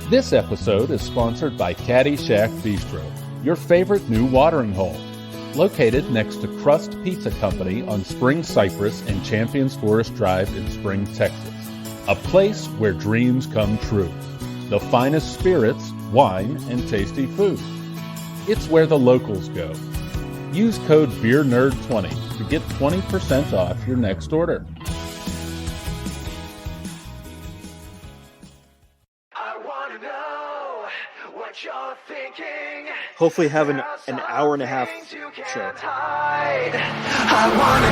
This episode is sponsored by Caddyshack Bistro, your favorite new watering hole. Located next to Crust Pizza Company on Spring Cypress and Champions Forest Drive in Spring, Texas. A place where dreams come true. The finest spirits, wine, and tasty food. It's where the locals go. Use code BeerNerd20 to get 20% off your next order. I wanna know what you're thinking. Hopefully have an hour and a half show. I wanna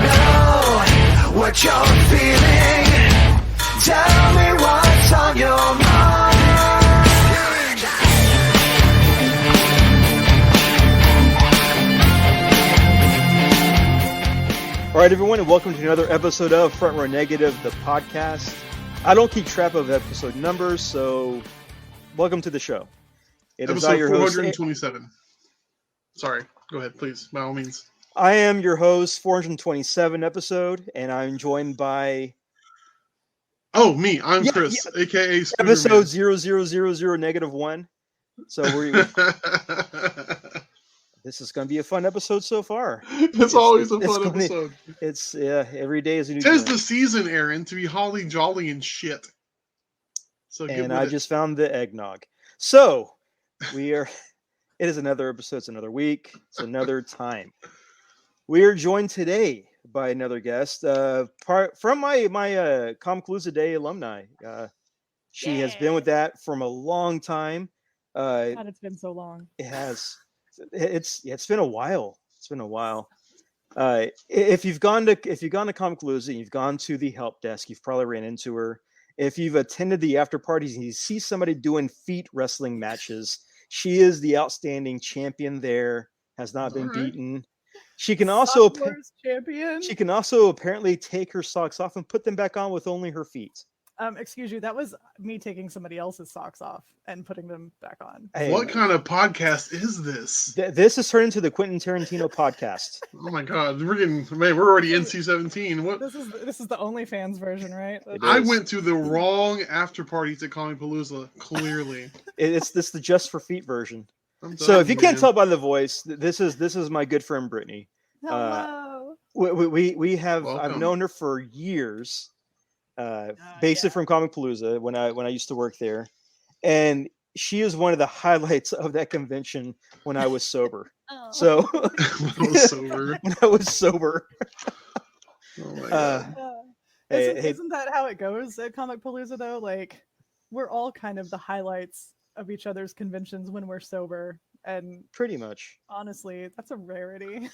know what you're feeling. Tell me what's on your mind. All right, everyone, and welcome to another episode of Front Row Negative, the podcast. I don't keep track of episode numbers, so welcome to the show. It is Episode your host, 427. Sorry, go ahead, please, by all means. I am your host, 427 episode, and I'm joined by... Oh, me. I'm Chris, a.k.a. Scooter episode 0000-1. So this is going to be a fun episode so far. It's always a fun episode. Every day is a new Tis journey. the season, Aaron, to be holly jolly and shit. So and I just found the eggnog. So we are... It is another episode. It's another week. It's another time. We are joined today by another guest from my Comicpalooza Day alumni. She has been with that from a long time. God, it's been so long. It has. It's been a while. It's been a while. If you've gone to Comicpalooza and you've gone to the help desk, you've probably ran into her. If you've attended the after parties and you see somebody doing feet wrestling matches, she is the outstanding champion there. Has not been beaten. She can also champion. She can also apparently take her socks off and put them back on with only her feet. Excuse you, that was me taking somebody else's socks off and putting them back on. Hey, what kind of podcast is this? This has turned into the Quentin Tarantino podcast. Oh my god, we're already NC-17. What? This is the OnlyFans version, right? I went to the wrong after party to Comicpalooza, clearly. It's the Just for Feet version. So if you can't tell by the voice, this is my good friend Brittany. Hello. We have Welcome. I've known her for years. Basically from Comicpalooza when I used to work there, and she is one of the highlights of that convention when I was sober. Oh. So When I was sober. when I was sober. Oh my god. Isn't that how it goes at Comicpalooza though? Like, we're all kind of the highlights of each other's conventions when we're sober, and Pretty much. honestly, that's a rarity.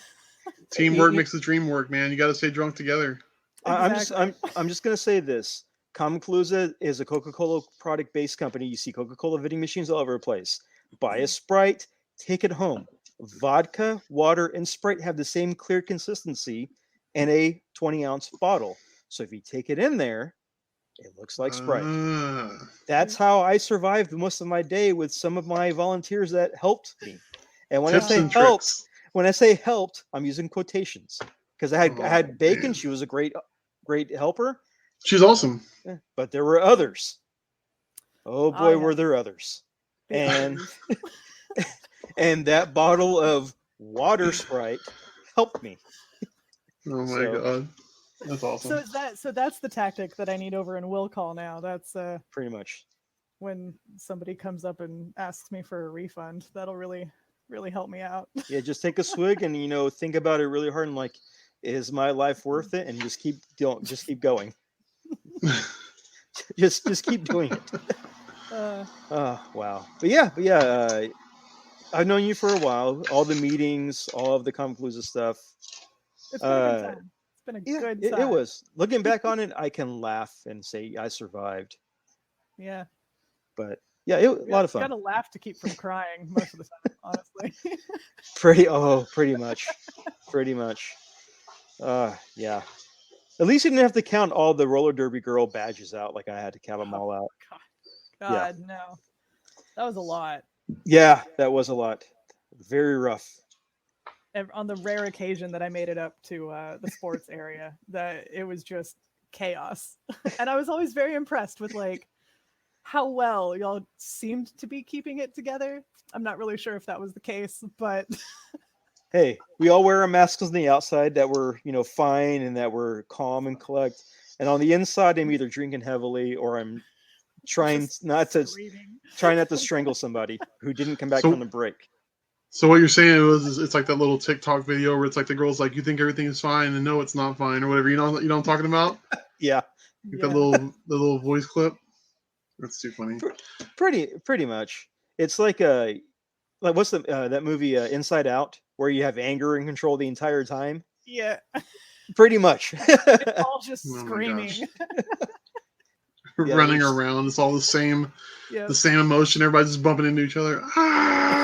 Teamwork makes the dream work, man. You got to stay drunk together. Exactly. I'm just gonna say this. Comicpalooza is a Coca-Cola product-based company. You see Coca-Cola vending machines all over the place. Buy a Sprite, take it home. Vodka, water, and Sprite have the same clear consistency in a 20-ounce bottle. So if you take it in there, it looks like Sprite. That's how I survived most of my day with some of my volunteers that helped me. And when Tips I say and helped, tricks. when I say helped, I'm using quotations because I had Bacon. Man. She was a great helper. She's awesome. But there were others. Oh boy, yeah. were there others. And and that bottle of water Sprite helped me. Oh my So- god. That's awesome. So that's the tactic that I need over in Will Call now. That's Pretty much. when somebody comes up and asks me for a refund. That'll really help me out. Yeah, just take a swig and think about it really hard and like, is my life worth it? And just keep going. just keep doing it. Oh wow. But yeah. I've known you for a while. All the meetings, all of the Comicpalooza stuff. It's been a good time. It's been a good time. It was. Looking back on it, I can laugh and say I survived. Yeah. But yeah, a lot of fun. Got to laugh to keep from crying most of the time, honestly. Pretty much. Yeah. At least you didn't have to count all the roller derby girl badges out like I had to count them all out. God, no. That was a lot. Yeah, that was a lot. Very rough. On the rare occasion that I made it up to the sports area, that it was just chaos. And I was always very impressed with like how well y'all seemed to be keeping it together. I'm not really sure if that was the case, but Hey, we all wear our masks on the outside that we're, fine and that we're calm and collect. And on the inside, I'm either drinking heavily or I'm trying just not to screaming. strangle somebody who didn't come back So- from the break. So what you're saying it's like that little TikTok video where it's like the girl's like, you think everything is fine and no, it's not fine or whatever. You know what I'm talking about? Yeah, Like Yeah. the little voice clip. That's too funny. pretty much. It's like what's that movie Inside Out, where you have anger and control the entire time. Yeah. Pretty much. It's all just Oh my screaming. gosh. Yeah, Running there's- around. It's all the same Yeah. emotion. Everybody's just bumping into each other. Ah!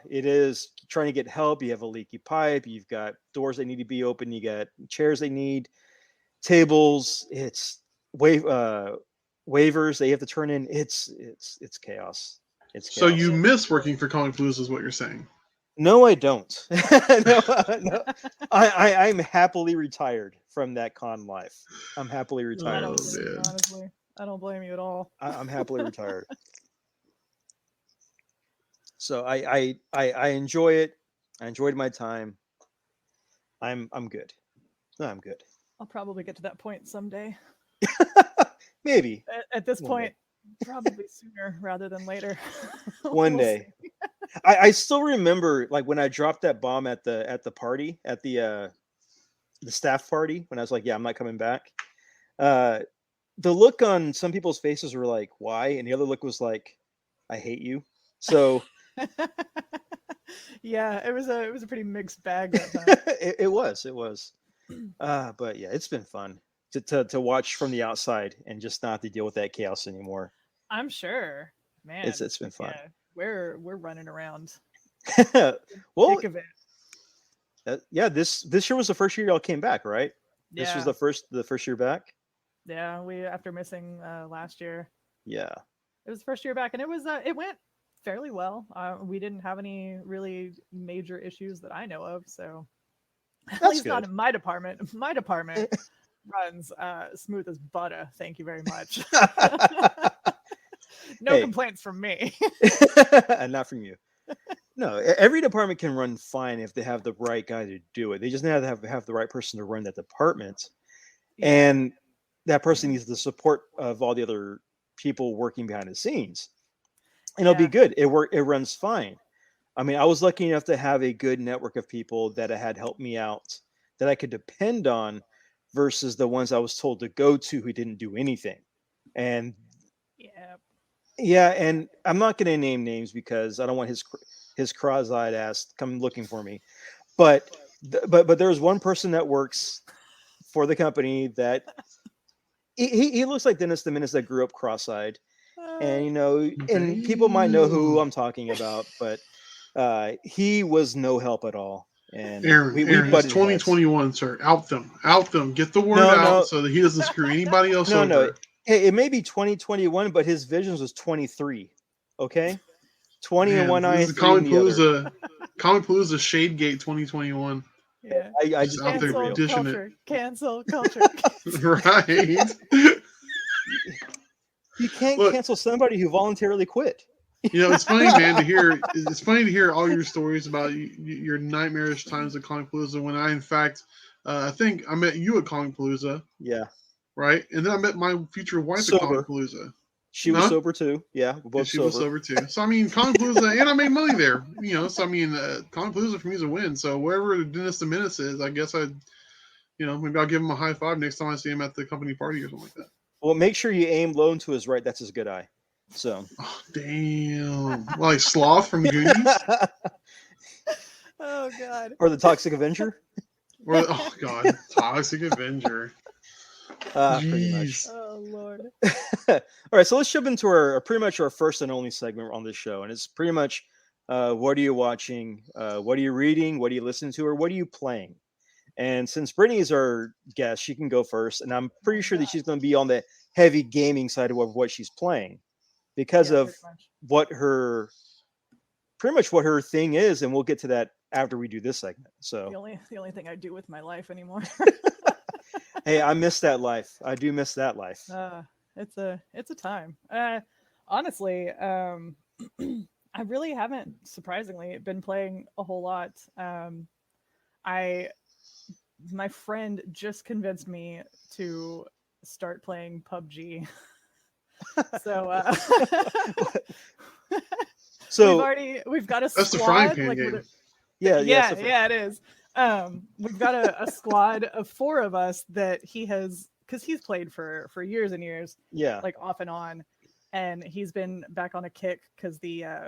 It is trying to get help. You have a leaky pipe. You've got doors that need to be open. You got chairs they need, tables. It's waivers they have to turn in. It's chaos. It's So chaos. you miss working for Comicpalooza is what you're saying. No, I don't. No. I'm happily retired from that con life. I'm happily I retired. don't Oh, blame you, man. honestly. I don't blame you at all. I'm happily retired. So I enjoy it. I enjoyed my time. I'm good. No, I'm good. I'll probably get to that point someday. Maybe At this One point, probably sooner rather than later. one We'll day. see. I still remember like when I dropped that bomb at the party at the staff party when I was like, yeah, I'm not coming back. The look on some people's faces were like, why? And the other look was like, I hate you. So Yeah, it was a pretty mixed bag that time. it was. But yeah, it's been fun to watch from the outside and just not to deal with that chaos anymore. I'm sure, man. It's been fun. Yeah, we're running around. Well, Thick of it. yeah, this year was the first year y'all came back, right? Yeah, This was the first year back. yeah. We after missing last year, Yeah. it was the first year back, and it went fairly well. We didn't have any really major issues that I know of, so at That's least not good. in my department. My department runs smooth as butter. Thank you very much. No Hey. complaints from me. And not from you. No, every department can run fine if they have the right guy to do it. They just have to have the right person to run that department, and that person needs the support of all the other people working behind the scenes. And it'll be Yeah. good. It runs fine. I mean, I was lucky enough to have a good network of people that had helped me out that I could depend on versus the ones I was told to go to who didn't do anything. And Yeah. yeah, and I'm not going to name names because I don't want his cross-eyed ass to come looking for me. But there's one person that works for the company that he looks like Dennis the Menace that grew up cross-eyed. And and people might know who I'm talking about, but he was no help at all. And Aaron, we it's butted heads. 2021, sir. Out them. Get the word No, out no. so that he doesn't screw anybody else No, over. no. Hey, it may be 2021, but his visions was 23. Okay, 20 in Man, one eye, this is 3 in the other. Comicpalooza Shadegate 2021. Yeah. I just out keep there it real. dishing it. culture. Cancel culture. Right. You can't Look. cancel somebody who voluntarily quit. It's funny, man, to hear. It's funny to hear all your stories about your nightmarish times at Comicpalooza. When I, in fact, I think I met you at Comicpalooza, Yeah, right? And then I met my future wife Sober. at Comicpalooza. she was Huh? sober too. Yeah, we're And both she sober. was sober too. So I mean, Comicpalooza, and I made money there. So I mean, Comicpalooza for me is a win. So wherever Dennis the Menace is, I guess maybe I'll give him a high five next time I see him at the company party or something like that. Well, make sure you aim low and to his right. That's his good eye. So. Oh, damn. Like Sloth from Goonies? Oh God. Or the Toxic Avenger. Or, oh, God. Toxic Avenger. Pretty much. Jeez. Oh Lord. All right, so let's jump into our pretty much our first and only segment on this show, and it's pretty much what are you watching, what are you reading, what are you listening to, or what are you playing? And since Brittany is our guest, she can go first, and I'm pretty sure that she's going to be on the heavy gaming side of what she's playing because Yeah, of pretty much. what her thing is, and we'll get to that after we do this segment. So The only thing I do with my life anymore. hey, I miss that life. I do miss that life. it's a time. Honestly, I really haven't, surprisingly, been playing a whole lot. I My friend just convinced me to start playing PUBG. So So we've got a That's the frying squad pan like with game. yeah. yeah, it is. We've got a squad of 4 of us that he has, because he's played for years and years, Yeah. like off and on, and he's been back on a kick because the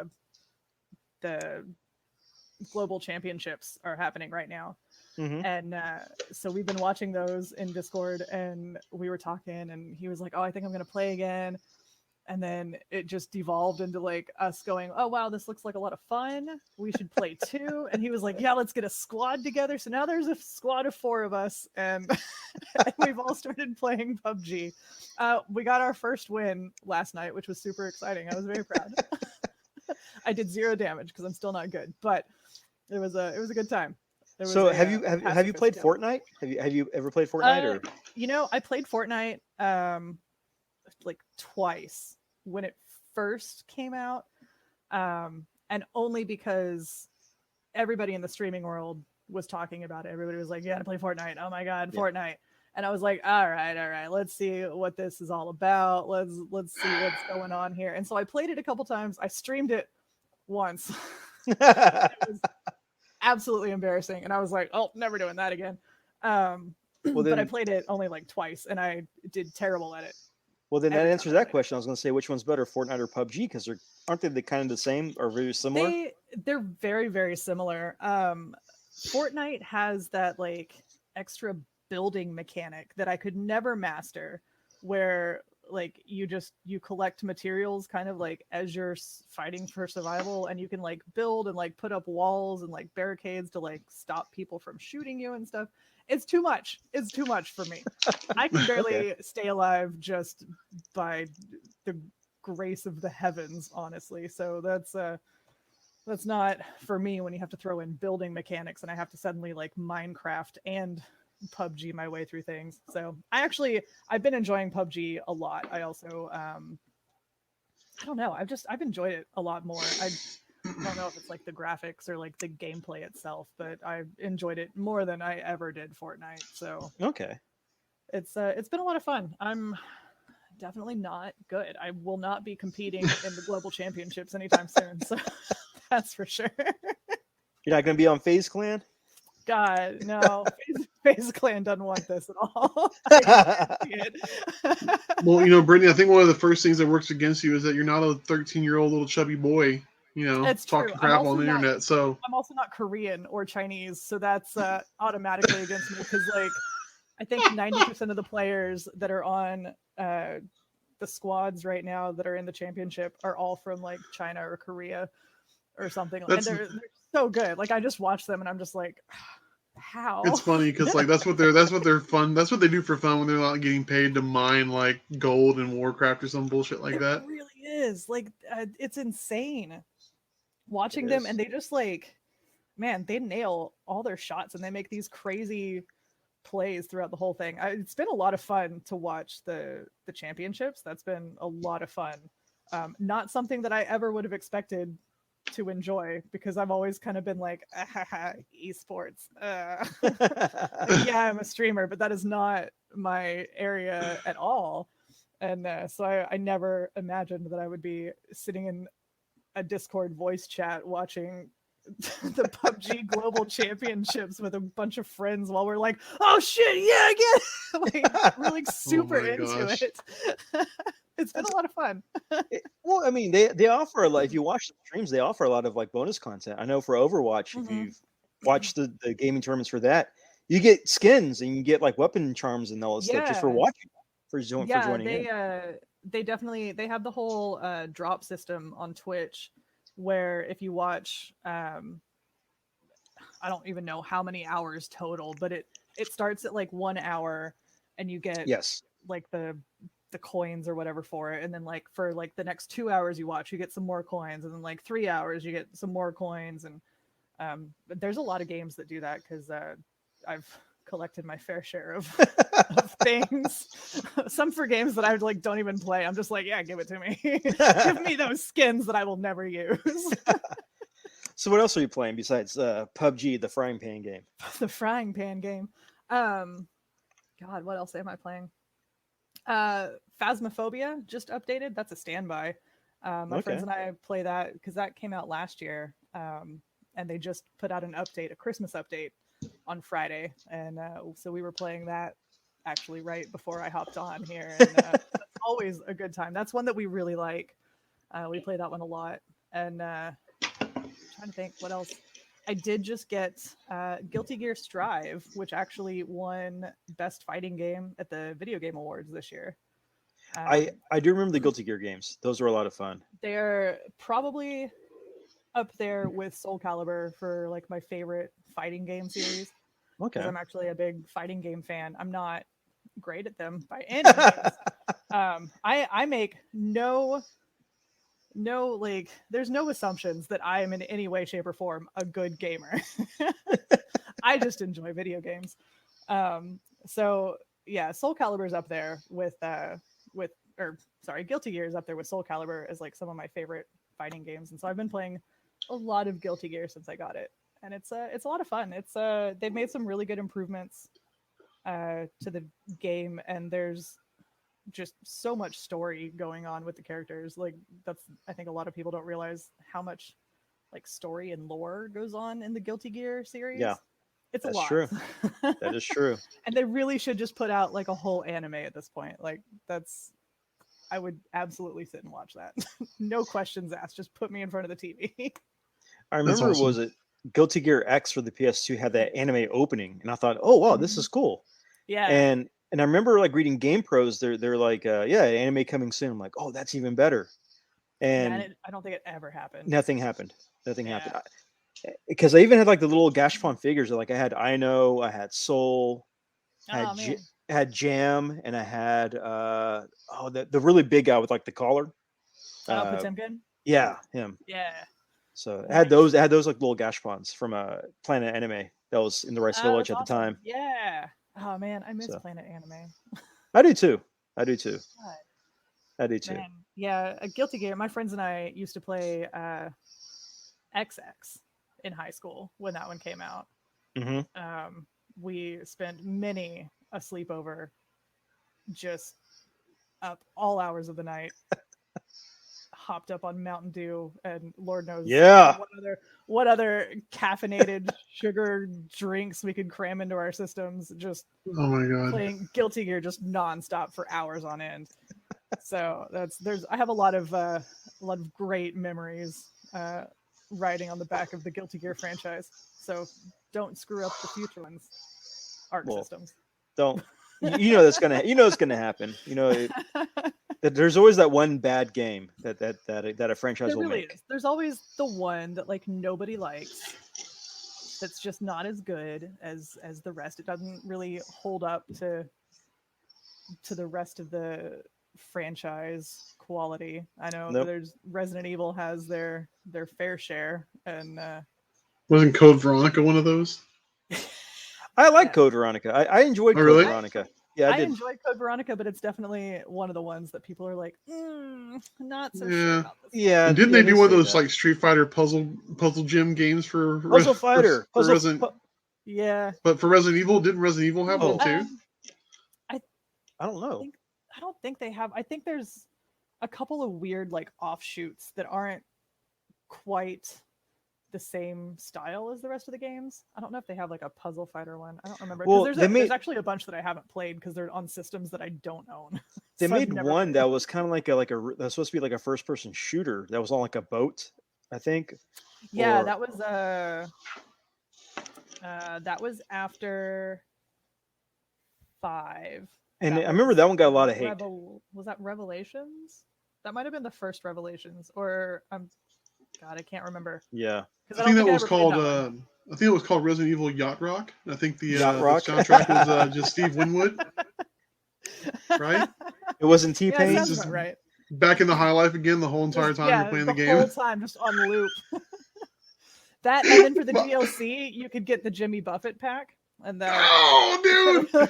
global championships are happening right now. Hmm. And so we've been watching those in Discord, and we were talking, and he was like, "Oh, I think I'm gonna play again." And then it just devolved into like us going, "Oh wow, this looks like a lot of fun. We should play too." And he was like, "Yeah, let's get a squad together." So now there's a squad of 4 of us, and, and we've all started playing PUBG. We got our first win last night, which was super exciting. I was very proud. I did 0 damage because I'm still not good, but it was a good time. There was So a, have you pacifist played kill. Fortnite? Have you ever played Fortnite or? I played Fortnite like twice when it first came out, and only because everybody in the streaming world was talking about it. Everybody was like, "Yeah, to play Fortnite. Oh my god, Yeah. Fortnite!" And I was like, "All right, let's see what this is all about. Let's see what's going on here." And so I played it a couple times. I streamed it once. It was absolutely embarrassing, and I was like, "Oh, never doing that again." Well, But I then, played it only like twice, and I did terrible at it. that every time answers I that played. question. I was going to say which one's better, Fortnite or PUBG, because aren't they kind of the same or very similar? They're very, very similar. Fortnite has that like extra building mechanic that I could never master, where like you collect materials kind of like as you're fighting for survival, and you can like build and like put up walls and like barricades to like stop people from shooting you and stuff. It's too much. It's too much for me. I can barely stay alive just by the grace of the heavens, honestly. So that's not for me when you have to throw in building mechanics and I have to suddenly like Minecraft and PUBG my way through things. So I've been enjoying PUBG a lot. I also I don't know, I've enjoyed it a lot more. I don't know if it's like the graphics or like the gameplay itself, but I've enjoyed it more than I ever did Fortnite. So Okay. it's been a lot of fun. I'm definitely not good. I will not be competing in the global championships anytime soon. So that's for sure. You're not going to be on FaZe Clan? God, no. FaZe Clan doesn't want this at all. I guarantee it. Well, Brittany, I think one of the first things that works against you is that you're not a 13-year-old little chubby boy, It's true. talking crap on the internet. So I'm also not Korean or Chinese, so that's automatically against me because, like, I think 90% of the players that are on the squads right now that are in the championship are all from like China or Korea or something, and they're so good. Like I just watch them and I'm just like, how? it's funny because like that's what they're fun. That's what they do for fun when they're not getting paid to mine like gold in Warcraft or some bullshit like that. It really is. Like it's insane watching It them, is. and they just like, man, they nail all their shots and they make these crazy plays throughout the whole thing. It's been a lot of fun to watch the championships. That's been a lot of fun. Not something that I ever would have expected to enjoy because I've always kind of been like, esports. Like, yeah, I'm a streamer, but that is not my area at all. And so I never imagined that I would be sitting in a Discord voice chat watching the PUBG Global Championships with a bunch of friends while we're like, oh shit, yeah, again. Like, we're like super my into gosh. it. It's been a lot of fun. Well, I mean, they offer a lot. If you watch the streams, they offer a lot of like bonus content. I know for Overwatch, if you've watched the gaming tournaments for that, you get skins and you get like weapon charms and all that stuff just for Yeah. watching, for joining in. They definitely have the whole drop system on Twitch where if you watch I don't even know how many hours total, but it starts at like 1 hour and you get Yes. like the coins or whatever for it, and then like for like the next 2 hours you watch you get some more coins, and then like 3 hours you get some more coins. And but there's a lot of games that do that because I've collected my fair share of, of things. Some for games that I like don't even play. I'm just like, yeah, give it to me. Give me those skins that I will never use. So what else are you playing besides PUBG, the frying pan game? The frying pan game. God, what else am I playing? Phasmophobia just updated. That's a standby. My friends and I play that because that came out last year. And they just put out an update, a Christmas update on Friday. And so we were playing that actually right before I hopped on here. And it's always a good time. That's one that we really like. We play that one a lot. And trying to think what else. I did just get Guilty Gear Strive, which actually won Best Fighting Game at the Video Game Awards this year. I do remember the Guilty Gear games. Those were a lot of fun. They're probably up there with Soul Calibur for like my favorite fighting game series. Okay. I'm actually a big fighting game fan. I'm not great at them by any means. I make no like there's no assumptions that I am in any way, shape, or form a good gamer. I just enjoy video games. So yeah, Soul Calibur's up there with Guilty Gear is up there with Soul Calibur as like some of my favorite fighting games. And so I've been playing a lot of Guilty Gear since I got it. And it's a lot of fun. It's they've made some really good improvements to the game, and there's just so much story going on with the characters. Like I think a lot of people don't realize how much like story and lore goes on in the Guilty Gear series. Yeah. It's That's a lot. true. That is true. And they really should just put out like a whole anime at this point. Like I would absolutely sit and watch that. No questions asked. Just put me in front of the TV. I remember, awesome. Was it Guilty Gear X for the PS2 had that anime opening, and I thought, oh wow, this is cool. Yeah. And I remember like reading Game Pros, they're like, yeah, anime coming soon. I'm like, oh, that's even better. And I don't think it ever happened. nothing happened. Nothing happened. Because I even had like the little Gashapon figures. Like I had Ino, I had Soul, I had Jam, and I had the really big guy with like the collar. Potemkin? Yeah, him. Yeah. So I had those. I had those like little Gashapons from Planet Anime that was in the Rice Village at the time. Yeah. Oh man, I miss Planet Anime. I do too. God. I do too. Man. Yeah, a Guilty Gear. My friends and I used to play XX in high school when that one came out. Mm-hmm. We spent many a sleepover just up all hours of the night. Hopped up on Mountain Dew and Lord knows what other caffeinated sugar drinks we could cram into our systems. Just oh my god, playing Guilty Gear just nonstop for hours on end. So I have a lot of great memories riding on the back of the Guilty Gear franchise. So don't screw up the future ones. Arc systems. Don't. It's gonna happen. There's always that one bad game that a franchise will make. Is. There's always the one that like nobody likes. That's just not as good as the rest. It doesn't really hold up to the rest of the franchise quality. I know there's Resident Evil has their fair share, and wasn't Code Veronica one of those? I like Code Veronica. I enjoyed Code Veronica. Yeah, I did. enjoyed Code Veronica, but it's definitely one of the ones that people are like, not so sure about this. Yeah. And didn't they do one of those like Street Fighter puzzle gym games for Puzzle Fighter? Yeah. But for Resident Evil, didn't Resident Evil have one too? I don't know. I don't think they have. I think there's a couple of weird like offshoots that aren't quite the same style as the rest of the games. I don't know if they have like a Puzzle Fighter one. I don't remember. Well, there's actually a bunch that I haven't played because they're on systems that I don't own. They made one that was kind of like that's supposed to be like a first person shooter that was on like a boat, I think. Yeah, that was after 5. And I remember that one got a lot of hate. Was that Revelations? That might have been the first Revelations, or God, I can't remember. Yeah, I think that was called. I think it was called Resident Evil Yacht Rock. I think the soundtrack was just Steve Winwood, right? It wasn't T-Pain. Yeah, just right. Back in the high life again the whole entire time you're playing the game. The whole time, just on loop. That, and then for the DLC, you could get the Jimmy Buffett pack, and then Oh, dude!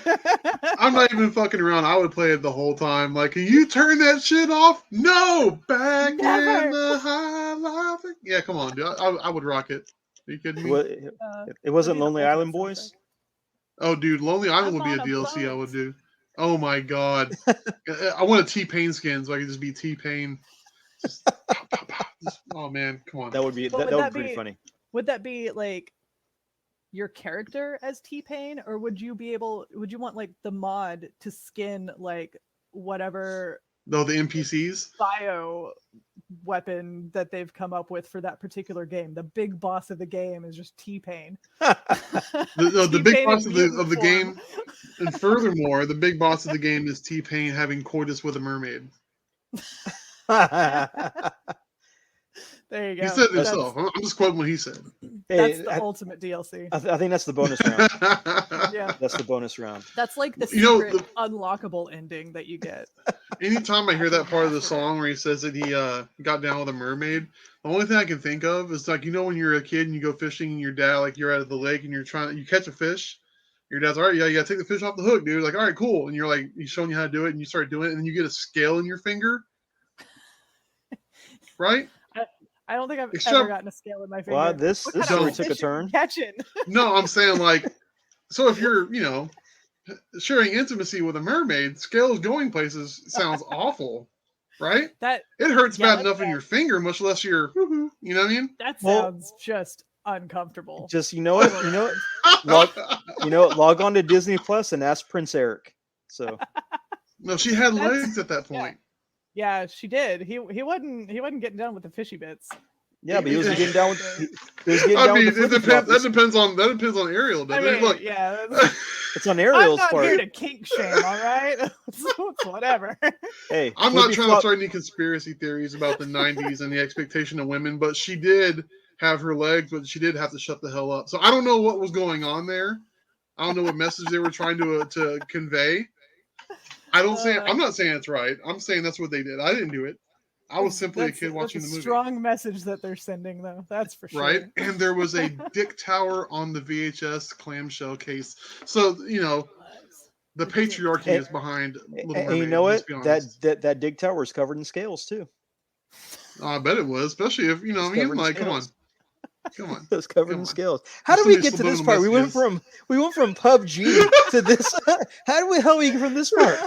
I'm not even fucking around. I would play it the whole time. Like, can you turn that shit off? No! Back Never. in the high life. Yeah, come on, dude. I would rock it. Are you kidding me? It wasn't that'd be the Lonely ultimate Island Boys. Oh, dude, Lonely Island would be a I'm on a DLC I boat. would do. Oh my god. I want a T-Pain skin so I can just be T-Pain. Just, pow, pow, pow. Oh man, come on. That would be But that would be pretty funny. Would that be like your character as T-Pain, or would you want like the mod to skin like whatever No, the NPCs. bio weapon that they've come up with for that particular game? The big boss of the game is just T-Pain. The big T-Pain boss in of the mutant game, form. and furthermore, the big boss of the game is T-Pain having coitus with a mermaid. There you go. He said it That's- himself. I'm just quoting what he said. That's Hey, the ultimate DLC. I think that's the bonus round. Yeah, That's the bonus round. that's like the You know, secret unlockable ending that you get. Anytime I hear that part of the song where he says that he got down with a mermaid, the only thing I can think of is like, you know, when you're a kid and you go fishing and your dad, like, you're out of the lake and you catch a fish. Your dad's all right, yeah, you gotta take the fish off the hook, dude. Like, all right, cool. And you're like, he's showing you how to do it, and you start doing it, and then you get a scale in your finger, right? I don't think I've Except- ever gotten a scale in my finger. Well, this What this kind of story took a fish are you turn. Catching. No, I'm saying like, so if you're, you know, sharing intimacy with a mermaid, scales going places sounds awful, right? That It hurts Yeah, bad that's enough in bad. your finger, much less your, you know what I mean? that Well- sounds just uncomfortable. Just log on to Disney Plus and ask Prince Eric. So No, she had That's- legs at that point. Yeah, she did. He wasn't getting done with the fishy bits. yeah, but he was getting down with he was getting I down mean, with the it flippy depends. That floppies. depends on Ariel, I doesn't it? mean, Look, yeah. It's on I'm Ariel's not part. here to kink shame, all right? So it's whatever. Hey, I'm not flippy trying flop- to start any conspiracy theories about the '90s and the expectation of women, but she did have her legs, but she did have to shut the hell up. So I don't know what was going on there. I don't know what message they were trying to convey. I'm not saying it's right. I'm saying that's what they did. I didn't do it. I was simply a kid watching the That's a movie. strong message that they're sending, though. That's for sure. Right? And there was a dick tower on the VHS clamshell case. So, you know, the patriarchy And- is behind Little and Mermaid. you know let's what? be honest. That dig tower is covered in scales too. I bet it was, especially if, you know what I It's mean? covered in Like, come on. scales. Come on. It was covered Come in on. scales. How did Just we these get to this subliminal part? messages. We went from PUBG to this. How do we get from this part?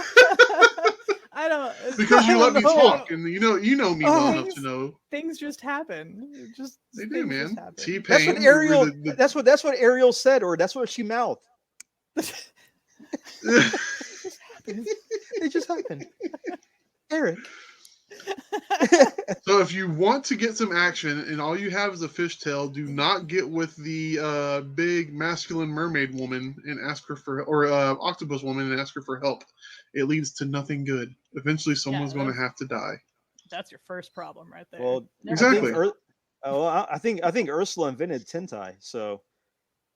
I don't. Because you I let me don't know. talk, and you know me well enough to know. Things just happen. They do, things man. just happen. T-Pain. That's what Ariel. That's what Ariel said, or that's what she mouthed. It just happened. Eric. So if you want to get some action and all you have is a fishtail, do not get with the big masculine mermaid woman and ask her for, or octopus woman and ask her for help. It leads to nothing good. Eventually, someone's going to that's- have to die. That's your first problem right there. Well, Never Exactly. mind. I think Ursula invented Tentai, so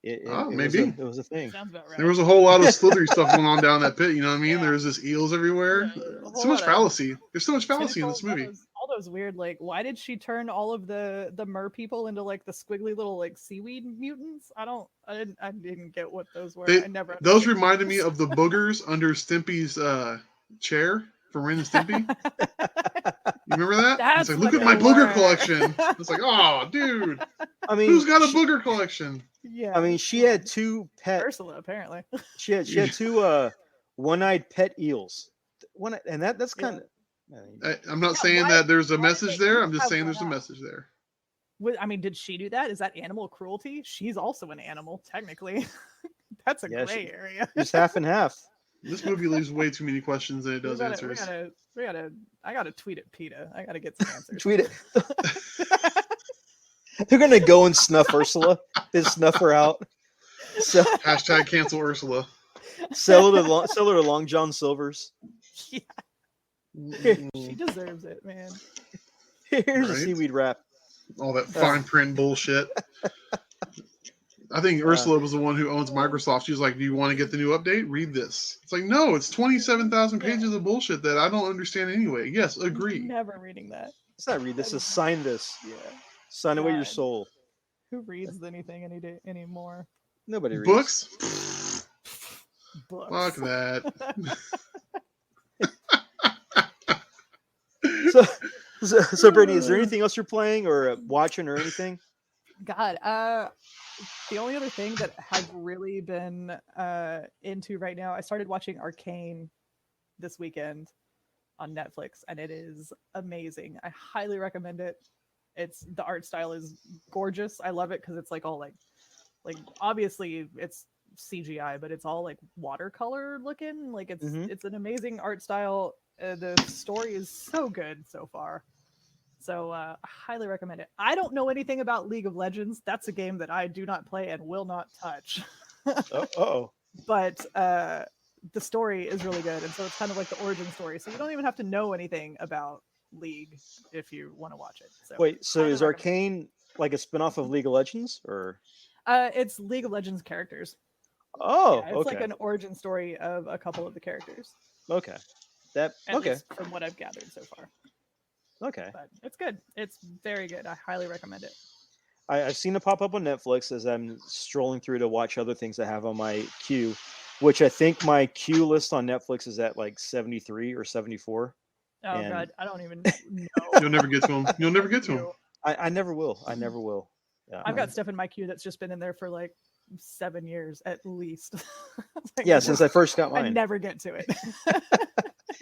it maybe. it was a thing. Sounds about right. There was a whole lot of slithery stuff going on down that pit. You know what I mean? Yeah. There's just eels everywhere. Yeah, a whole So much lot of fallacy. There's so much fallacy in this tentacles, movie. all those weird, like, why did she turn all of the mer people into like the squiggly little like seaweed mutants? I didn't get what those were. I never. Those understood reminded me those. of the boogers under Stimpy's chair from Ren and Stimpy. You remember that? That's It's like, look what at my they booger were. collection. It's like, oh, dude, I mean, who's got a booger collection? Yeah. I mean, she had two pet. Ursula apparently. She had two one-eyed pet eels. And that's kind of. I'm not Yeah, saying why- that there's a why did message they there. I'm just have saying one there's a out? message there. I mean, did she do that? Is that animal cruelty? She's also an animal, technically. That's a Yeah, gray area. Just half and half. This movie leaves way too many questions than it does We answers. I gotta tweet at PETA. I gotta get some answers. Tweet it. They're gonna go and snuff Ursula. They snuff her out. So Hashtag cancel Ursula. sell her to Long John Silver's. Yeah, she deserves it, man. Here's a Right. seaweed wrap. All that fine print bullshit. I think Ursula was the one who owns Microsoft. She's like, do you want to get the new update? Read this. It's like, no, it's 27,000 pages of bullshit that I don't understand anyway. Yes, agree. Never reading that. It's not read this. Is sign this. Yeah. Sign away your God. soul. Who reads anything anymore? Nobody reads. Books? books. Fuck that. So Brittany, is there anything else you're playing or watching or anything? God, the only other thing that I've really been into right now, I started watching Arcane this weekend on Netflix, and it is amazing. I highly recommend it. The art style is gorgeous. I love it because it's like all like obviously it's CGI, but it's all like watercolor looking. Like it's an amazing art style. The story is so good so far. So I highly recommend it. I don't know anything about League of Legends. That's a game that I do not play and will not touch. Oh. But the story is really good, and so it's kind of like the origin story. So you don't even have to know anything about League if you want to watch it. So Wait, so highly is Arcane like a spinoff of League of Legends, or? it's League of Legends characters. Oh, Yeah, it's okay. like an origin story of a couple of the characters. Okay. At least from what I've gathered so far. Okay. But it's good. It's very good. I highly recommend it. I've seen it pop up on Netflix as I'm strolling through to watch other things I have on my queue, which I think my queue list on Netflix is at like 73 or 74. Oh And- God, I don't even know. You'll never get to them. You'll never get to them. I never will. I never will. Yeah. I've got stuff in my queue that's just been in there for like 7 years at least. Like, Yeah, since I first got I mine. never get to it.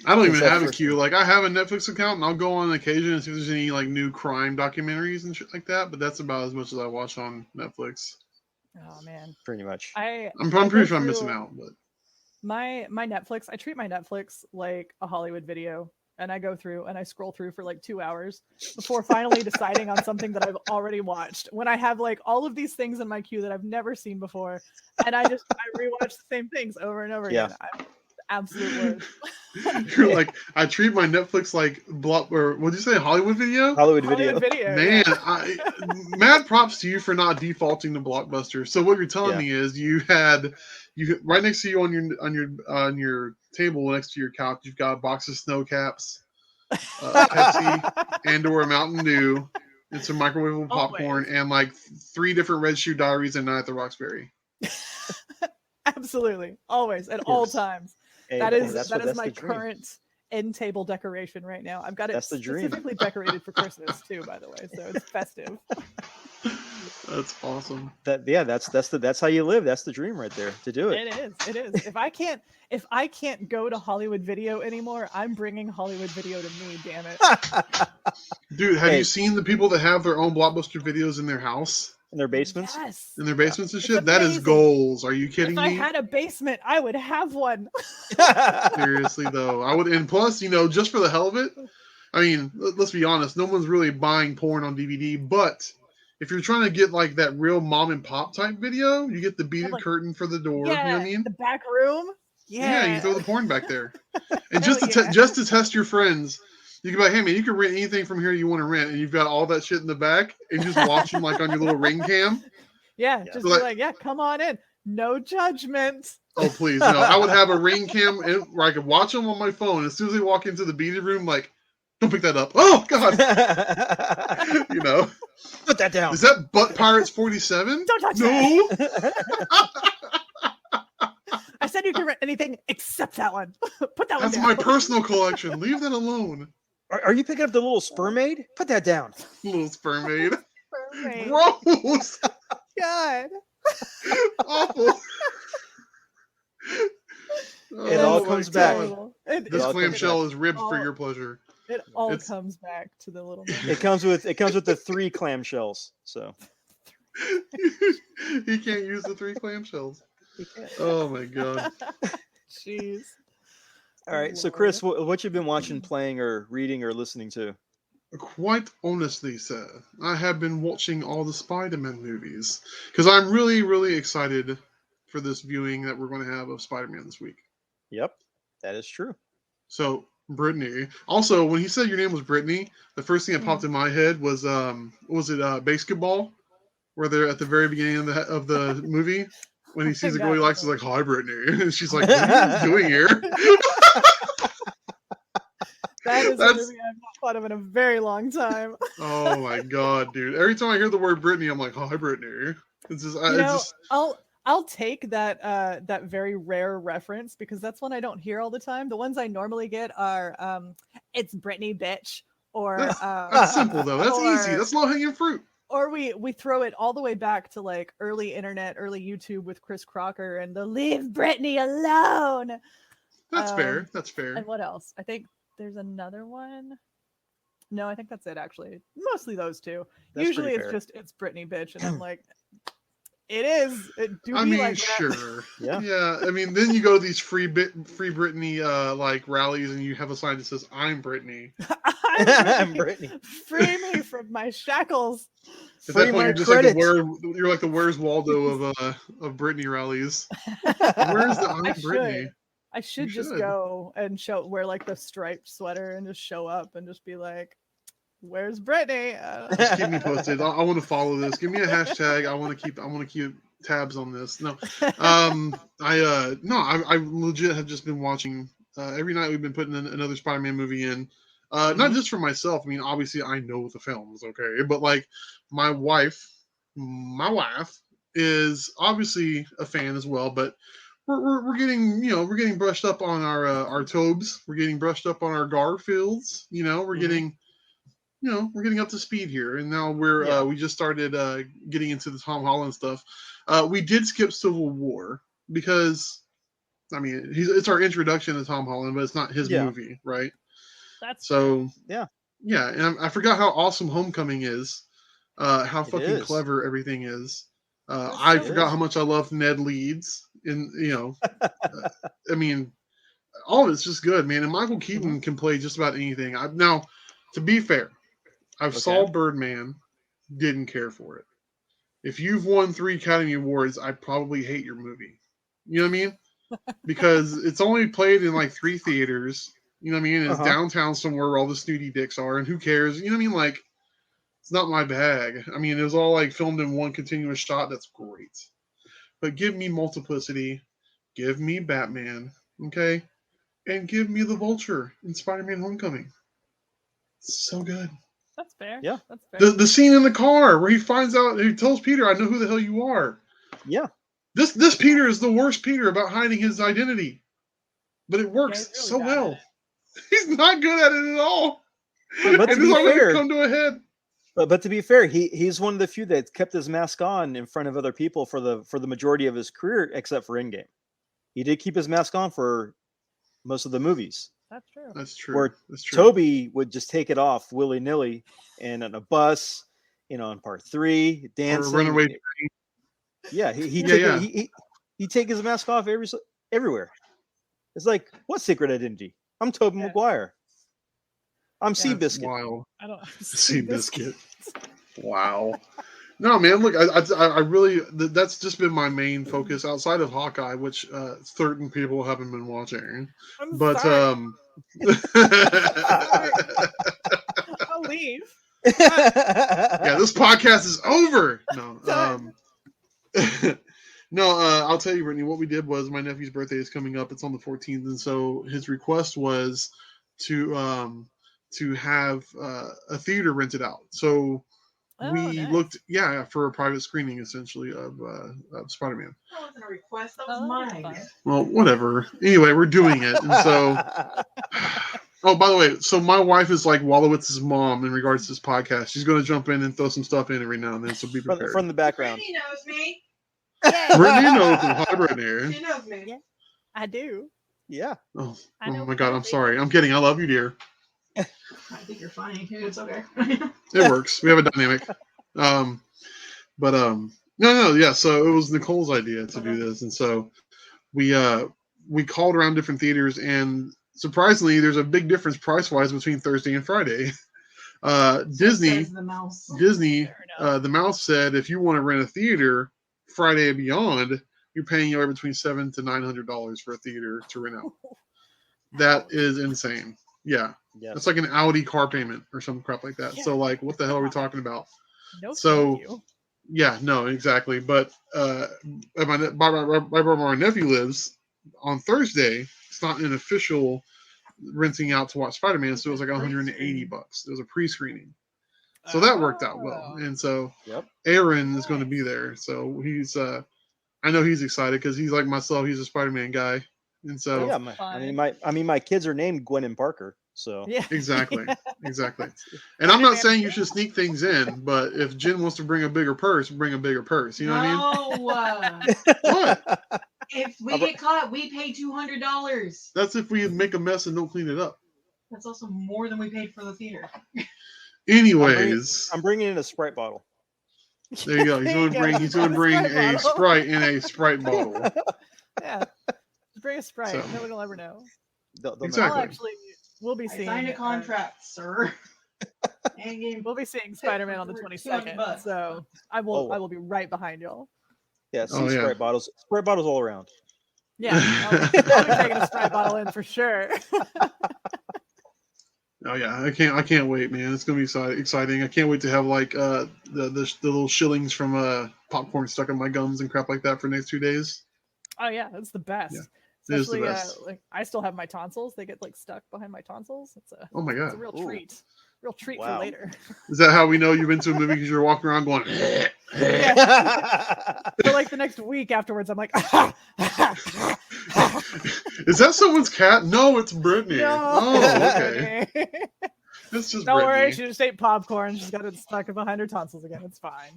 I don't even Since that have a first queue. one. Like I have a Netflix account, and I'll go on occasion and see if there's any like new crime documentaries and shit like that. But that's about as much as I watch on Netflix. Oh man, Pretty much. I'm go pretty sure I'm missing through out. But my Netflix. I treat my Netflix like a Hollywood video, and I go through and I scroll through for like 2 hours before finally deciding on something that I've already watched. When I have like all of these things in my queue that I've never seen before, and I rewatch the same things over and over again. I'm absolute worst. you're like, I treat my Netflix like or what'd you say, Hollywood video? Hollywood video. Hollywood video. Man, yeah. mad props to you for not defaulting to Blockbuster. So what you're telling me is you right next to you on your table next to your couch, you've got a box of snow caps, Pepsi, and/or a Mountain Dew, and some microwavable popcorn, and like 3 different Red Shoe Diaries and Night at the Roxbury. Absolutely, always at all times. Hey, that that's is my the dream. current end table decoration right now. I've got it That's the dream. specifically decorated for Christmas too, by the way, so it's festive. That's awesome. That's how you live. That's the dream right there, to do it. It is. If I can't go to Hollywood Video anymore, I'm bringing Hollywood Video to me. Damn it! Dude, have you seen the people that have their own Blockbuster videos in their house? In their basements? Yes. In their basements and It's shit? That is amazing. goals. Are you kidding If I me? had a basement, I would have one. Seriously though, I would, and plus, just for the hell of it, I mean, let's be honest, no one's really buying porn on DVD, but if you're trying to get like that real mom and pop type video, you get the beaded like- curtain for the door. Yeah, You know what I mean? the back room. Yeah, you throw the porn back there, and just to Hell yeah. just to test your friends, you can be like, hey man, you can rent anything from here you want to rent, and you've got all that shit in the back, and you just watch them like on your little Ring cam. Yeah, just So, be like, yeah, come on in. No judgment. Oh please, no! I would have a Ring cam where I could watch them on my phone. As soon as they walk into the beaded room, like, don't pick that up. Oh God! Put that down. Is that Butt Pirates 47? Don't touch No. I said you can rent anything except that one. Put that one That's down. my personal collection. Leave that alone. Are you picking up the little spermaid? Put that down. Little sperm maid. Perfect. Gross. God. Awful. It all my comes God. back. Terrible. It, This all comes clamshell back. is ribbed for Oh. your pleasure. it all It's- comes back to the little man. It comes with the 3 clamshells. So He can't use the 3 clamshells. He can't. Oh my God. Jeez. all right. So Chris, what you been watching, playing, or reading, or listening to? Quite honestly, sir, I have been watching all the Spider-Man movies because I'm really, really excited for this viewing that we're going to have of Spider-Man this week. Yep, that is true. So, Brittany. Also, when he said your name was Brittany, the first thing that popped in my head was basketball, where they're at the very beginning of the movie when he sees a girl he likes, he's like, "Hi, Brittany," and she's like, "What are you doing here?" That is a That's- movie I've not thought of in a very long time. Oh my God, dude! Every time I hear the word Brittany, I'm like, "Hi, Brittany." It's just, You know, I'll take that that very rare reference because that's one I don't hear all the time. The ones I normally get are it's Brittany bitch or That's simple though. That's easy. That's low hanging fruit. Or we throw it all the way back to like early internet, early YouTube with Chris Crocker and the "Leave Brittany alone." That's fair. That's fair. And what else? I think there's another one. No, I think that's it actually. Mostly those two. That's Usually pretty it's fair. just it's Brittany bitch, and I'm like, it is. It do I be mean, like that. sure. Yeah. Yeah. I mean, then you go to these free Britney like rallies, and you have a sign that says "I'm Brittany." I'm Brittany. Free me from my shackles. At Free that point, my you're just credits. you're like the Where's Waldo of Britney rallies. Where's the I'm Brittany? I should just go and wear like the striped sweater and just show up and just be like, "Where's Brittany?" Just keep me posted. I want to follow this. Give me a hashtag. I want to keep tabs on this. No, I legit have just been watching every night. We've been putting another Spider-Man movie in. Not just for myself. I mean, obviously, I know the films, okay, but like my wife is obviously a fan as well. But we're getting brushed up on our Tobes. We're getting brushed up on our Garfields. We're getting up to speed here, and now we just started getting into the Tom Holland stuff. We did skip Civil War because, I mean, it's our introduction to Tom Holland, but it's not his movie, right? That's so Yeah. yeah, and I forgot how awesome Homecoming is, how fucking is. clever everything is. It I so forgot is. how much I love Ned Leeds, and I mean, all of it's just good, man. And Michael Keaton can play just about anything. Now, to be fair, I saw Birdman, didn't care for it. If you've won 3 Academy Awards, I probably hate your movie. You know what I mean? Because it's only played in like 3 theaters. You know what I mean? And it's downtown somewhere where all the snooty dicks are, and who cares? You know what I mean? Like, it's not my bag. I mean, it was all like filmed in one continuous shot. That's great. But give me Multiplicity, give me Batman, okay? And give me the Vulture in Spider-Man Homecoming. It's so good. That's fair. Yeah. That's fair. The scene in the car where he finds out, he tells Peter, "I know who the hell you are." Yeah. This Peter is the worst Peter about hiding his identity, but it works he's really so bad well. at it. He's not good at it at all. But to and be it's already fair, come to a head. but to be fair, he's one of the few that kept his mask on in front of other people for the majority of his career, except for Endgame. He did keep his mask on for most of the movies. That's true. That's true. Where That's true. Toby would just take it off willy nilly, and on a bus, in Part 3, dancing. Or Runaway. Yeah, he Yeah, take his mask off everywhere. It's like, what secret identity? I'm Tobey Maguire. I'm Seabiscuit. Wild. I don't Seabiscuit. Wow. No, man. Look, I really that's just been my main focus outside of Hawkeye, which certain people haven't been watching. I'm But sorry. I'll leave. yeah, this podcast is over. No, no. I'll tell you, Brittany. What we did was my nephew's birthday is coming up. It's on the 14th, and so his request was to have a theater rented out. So we nice. looked, for a private screening essentially of Spider-Man. That wasn't a request. That was Oh, mine. that's fun. Well, whatever. Anyway, we're doing it, and so. Oh, by the way, so my wife is like Wallowitz's mom in regards to this podcast. She's going to jump in and throw some stuff in every now and then, so be prepared. from the background. Brittany knows me. Brittany knows him. Hi, Brittany. She knows me. Yeah. I do. Yeah. Oh, I know my God, I'm Brittany. sorry. I'm kidding. I love you, dear. I think you're funny. It's okay. It works. We have a dynamic. No, yeah. So it was Nicole's idea to do this, and so we called around different theaters, and surprisingly, there's a big difference price-wise between Thursday and Friday. Disney, Says the mouse. the Fair enough. mouse said if you want to rent a theater Friday and beyond, you're paying anywhere between $700 to $900 for a theater to rent out. That is insane. Yeah, Yeah. it's like an Audi car payment or some crap like that. Yeah. So like, what the hell are we talking about? No, So- thank you. Yeah, no, exactly. But right where my nephew lives, on Thursday, it's not an official renting out to watch Spider-Man, so it was like $180. It was a pre-screening. So that worked out well. Oh. And so Yep. Aaron is going to be there. So he's I know he's excited because he's like myself. He's a Spider-Man guy, and so Yeah, fun. my kids are named Gwen and Parker. So Yeah. exactly. And I'm not saying you should sneak things in, but if Jen wants to bring a bigger purse, bring a bigger purse. You know what I mean? What? If we get caught, we pay $200. That's if we make a mess and don't clean it up. That's also more than we paid for the theater. Anyways, I'm bringing in a Sprite bottle. there you go. He's going to bring a Sprite in a Sprite bottle. Yeah. Just bring a Sprite. So- No one will ever know. They'll know. Exactly. We'll be I seeing. signed a contract, sir. And game. We'll be seeing Spider-Man on the 22nd, $200. so I will be right behind y'all. Yeah, see Oh, yeah. Sprite bottles all around. Yeah, I'll be taking a Sprite bottle in for sure. Oh yeah, I can't wait, man. It's gonna be exciting. I can't wait to have like the little shillings from popcorn stuck in my gums and crap like that for the next 2 days. Oh yeah, it's the best. Yeah, it is the Especially best. like I still have my tonsils. They get like stuck behind my tonsils. It's a Oh my it's a god, real Ooh. treat. Real treat Wow. for later. is that how we know you've been to a movie? Because you're walking around going. For like the next week afterwards, I'm like, Is that someone's cat? No, it's Brittany. no. Oh, okay. It's just Don't worry, Brittany. she just ate popcorn. She's got it stuck behind her tonsils again. It's fine.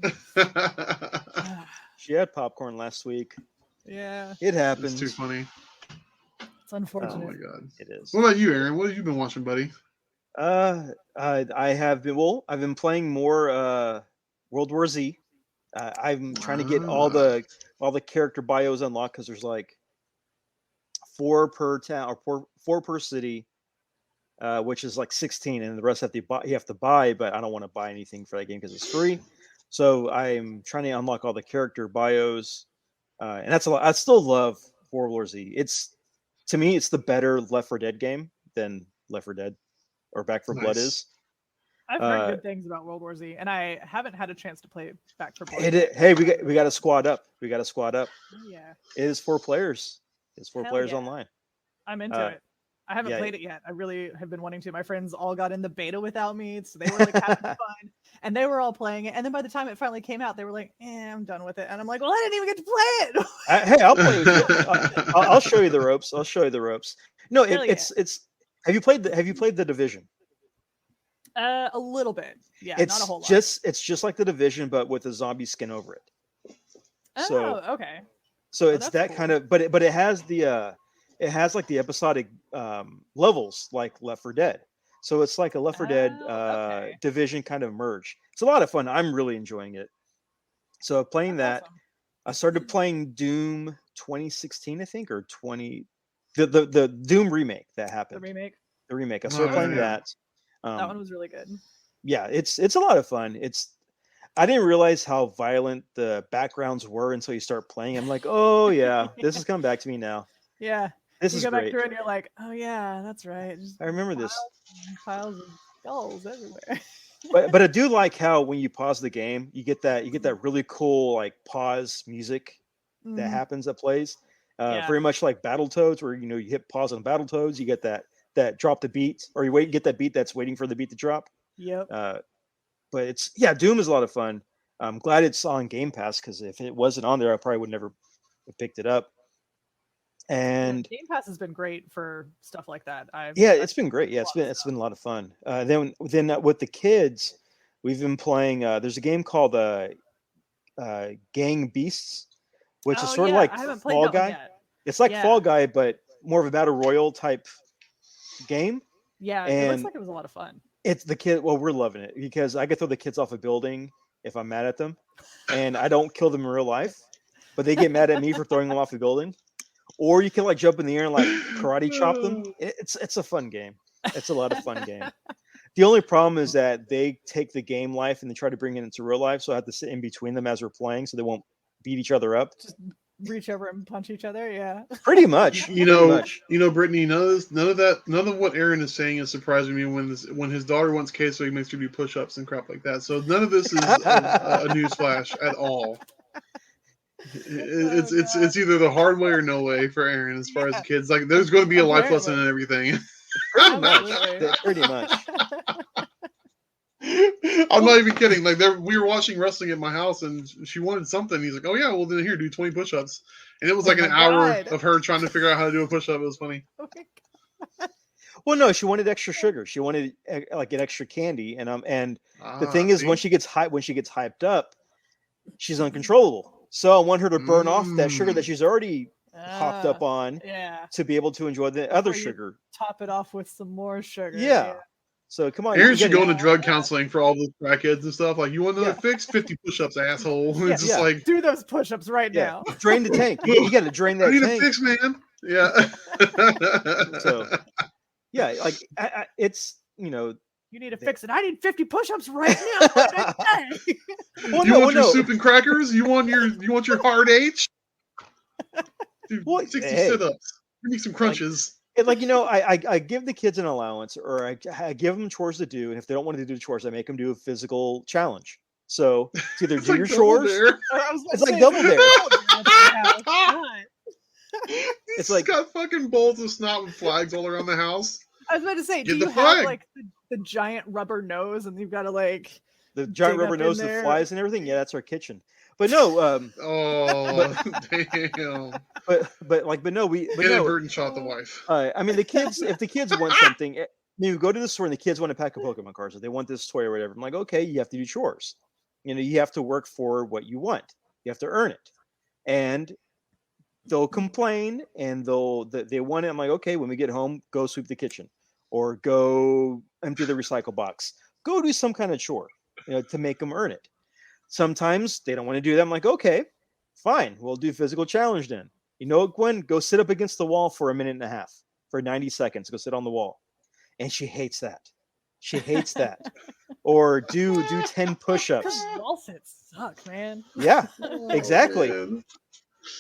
She had popcorn last week. Yeah, It It's happens. too funny. it's Oh unfortunate. my god. It is. What about you, Aaron? What have you been watching, buddy? I have been. Well, I've been playing more World War Z. I'm trying to get all the character bios unlocked because there's like 4 per town or 4 per city, which is like 16, and the rest have to buy. You have to buy, but I don't want to buy anything for that game because it's free. So I'm trying to unlock all the character bios, and that's a lot. I still love World War Z. To me, it's the better Left 4 Dead game than Left 4 Dead or Back 4 Blood Nice. is. I've heard Uh, good things about World War Z, and I haven't had a chance to play Back for Blood. Hey, we got to squad up. We got to squad up. Oh, yeah, It is 4 players. It's 4 Hell players yeah. online. I'm into Uh, it. I haven't yeah. played it yet. I really have been wanting to. My friends all got in the beta without me, so they were like having fun, and they were all playing it. And then by the time it finally came out, they were like, I'm done with it. And I'm like, well, I didn't even get to play it. Hey, I'll play with you. I'll show you the ropes. I'll show you the ropes. No, Hell yeah. it's. Have you played the Division? A little bit, yeah, It's not a whole lot. it's just like the Division, but with a zombie skin over it. Oh, so- okay. So it's that's that cool. kind of, but it has it has like the episodic levels like Left 4 Dead. So it's like a Left 4 Dead Oh, okay. Division kind of merge. It's a lot of fun. I'm really enjoying it. So playing that, That's awesome. I started playing Doom 2016, I think, or the Doom remake that The happened. remake. The remake. I started Oh, playing yeah. that. That one was really good. Yeah, it's a lot of fun. I didn't realize how violent the backgrounds were until you start playing. I'm like, oh yeah, this is coming back to me now. Yeah. This You is go back great. through and you're like, oh yeah, that's right. Just I remember this. piles of skulls everywhere. But I do like how when you pause the game, you get that really cool like pause music that Mhm. happens that plays. Yeah. Very much like Battletoads, where you hit pause on Battletoads, you get that drop the beat, or you get that beat that's waiting for the beat to drop. Yep. But Doom is a lot of fun. I'm glad it's on Game Pass because if it wasn't on there, I probably would never have picked it up. And Game Pass has been great for stuff like that. yeah, it's been great. Yeah, it's been a lot of fun. Then with the kids, we've been playing. There's a game called Gang Beasts, which is sort of like I haven't played Fall that one Guy. yet. It's like Yeah. Fall Guy, but more of a battle royal type game. Yeah, it looks And- like it was a lot of fun. It's the kid. Well, we're loving it because I can throw the kids off a building if I'm mad at them, and I don't kill them in real life, but they get mad at me for throwing them off a building. Or you can like jump in the air and like karate chop them. It's a fun game. It's a lot of fun game. The only problem is that they take the game life and they try to bring it into real life, so I have to sit in between them as we're playing, so they won't beat each other up. Just reach over and punch each other. Yeah. Pretty much. You know, Brittany. None of what Aaron is saying is surprising me when his daughter wants queso, he makes her do push-ups and crap like that. So none of this is a newsflash at all. It's either the hard way or no way for Aaron as far as kids. Like there's going to be a life lesson and everything. Pretty much. Absolutely. Pretty much. I'm not even kidding. Like we were watching wrestling at my house, and she wanted something. He's like, "Oh yeah, well then here, do 20 push-ups." And it was like Oh an my hour God. of her trying to figure out how to do a push-up. It was funny. Oh my God. Well, no, she wanted extra sugar. She wanted like an extra candy, and the thing is, See? when she gets hyped up, she's uncontrollable. So I want her to burn off that sugar that she's already hopped up on Yeah. to be able to enjoy the other Before you sugar. Top it off with some more sugar. Yeah. So come on, Aaron you should gotta- go into drug counseling for all the crackheads and stuff. Like, you want another Yeah. fix? 50 push-ups, asshole. Yeah, It's just yeah. like, Do those push-ups right Yeah, now. drain the tank. You got to drain that I need tank. a fix, man. Yeah. So, yeah, like it's You need to fix it. I need 50 push-ups right now. Like I say. Well, you no, want your no. soup and crackers? You want your hard H? Dude, Well, 60 hey. sit-ups. Give me some crunches. And like I give the kids an allowance, or I give them chores to do, and if they don't want to do the chores, I make them do a physical challenge. So it's either It's do like your Double chores. Dare. I was It's gonna like say, Double Dare. God. It's He's like- got fucking bowls of snot with flags all around the house. I was about to say, Get do the you flag. have like the giant rubber nose, and you've got to like The giant dig rubber up in nose that there. flies and everything. Yeah, that's our kitchen. But no, Oh, damn. but no, Inadvertent shot the wife. I mean, the kids, if the kids want something, you go to the store and the kids want a pack of Pokemon cards, or they want this toy or whatever. I'm like, okay, you have to do chores. You have to work for what you want. You have to earn it. And they'll complain and they want it. I'm like, okay, when we get home, go sweep the kitchen or go empty the recycle box. Go do some kind of chore, to make them earn it. Sometimes they don't want to do that. I'm like, okay, fine. We'll do physical challenge then. You know what, Gwen? Go sit up against the wall for a minute and a half, for 90 seconds. Go sit on the wall. And she hates that. She hates that. Or do 10 push-ups. Because wall sits suck, man. Yeah, exactly. Oh, man.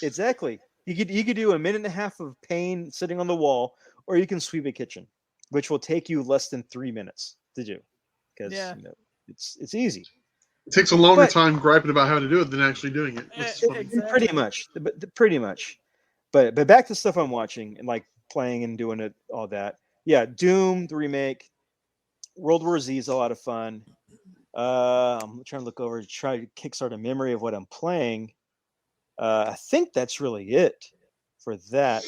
Exactly. You could do a minute and a half of pain sitting on the wall, or you can sweep a kitchen, which will take you less than 3 minutes to do. Because Yeah. it's easy. It takes a longer But- time griping about how to do it than actually doing it. Which is funny. Exactly. Pretty much. Pretty much. But back to stuff I'm watching and like playing and doing it, all that. Yeah, Doom, the remake. World War Z is a lot of fun. I'm trying to look over to try to kickstart a memory of what I'm playing. I think that's really it for that.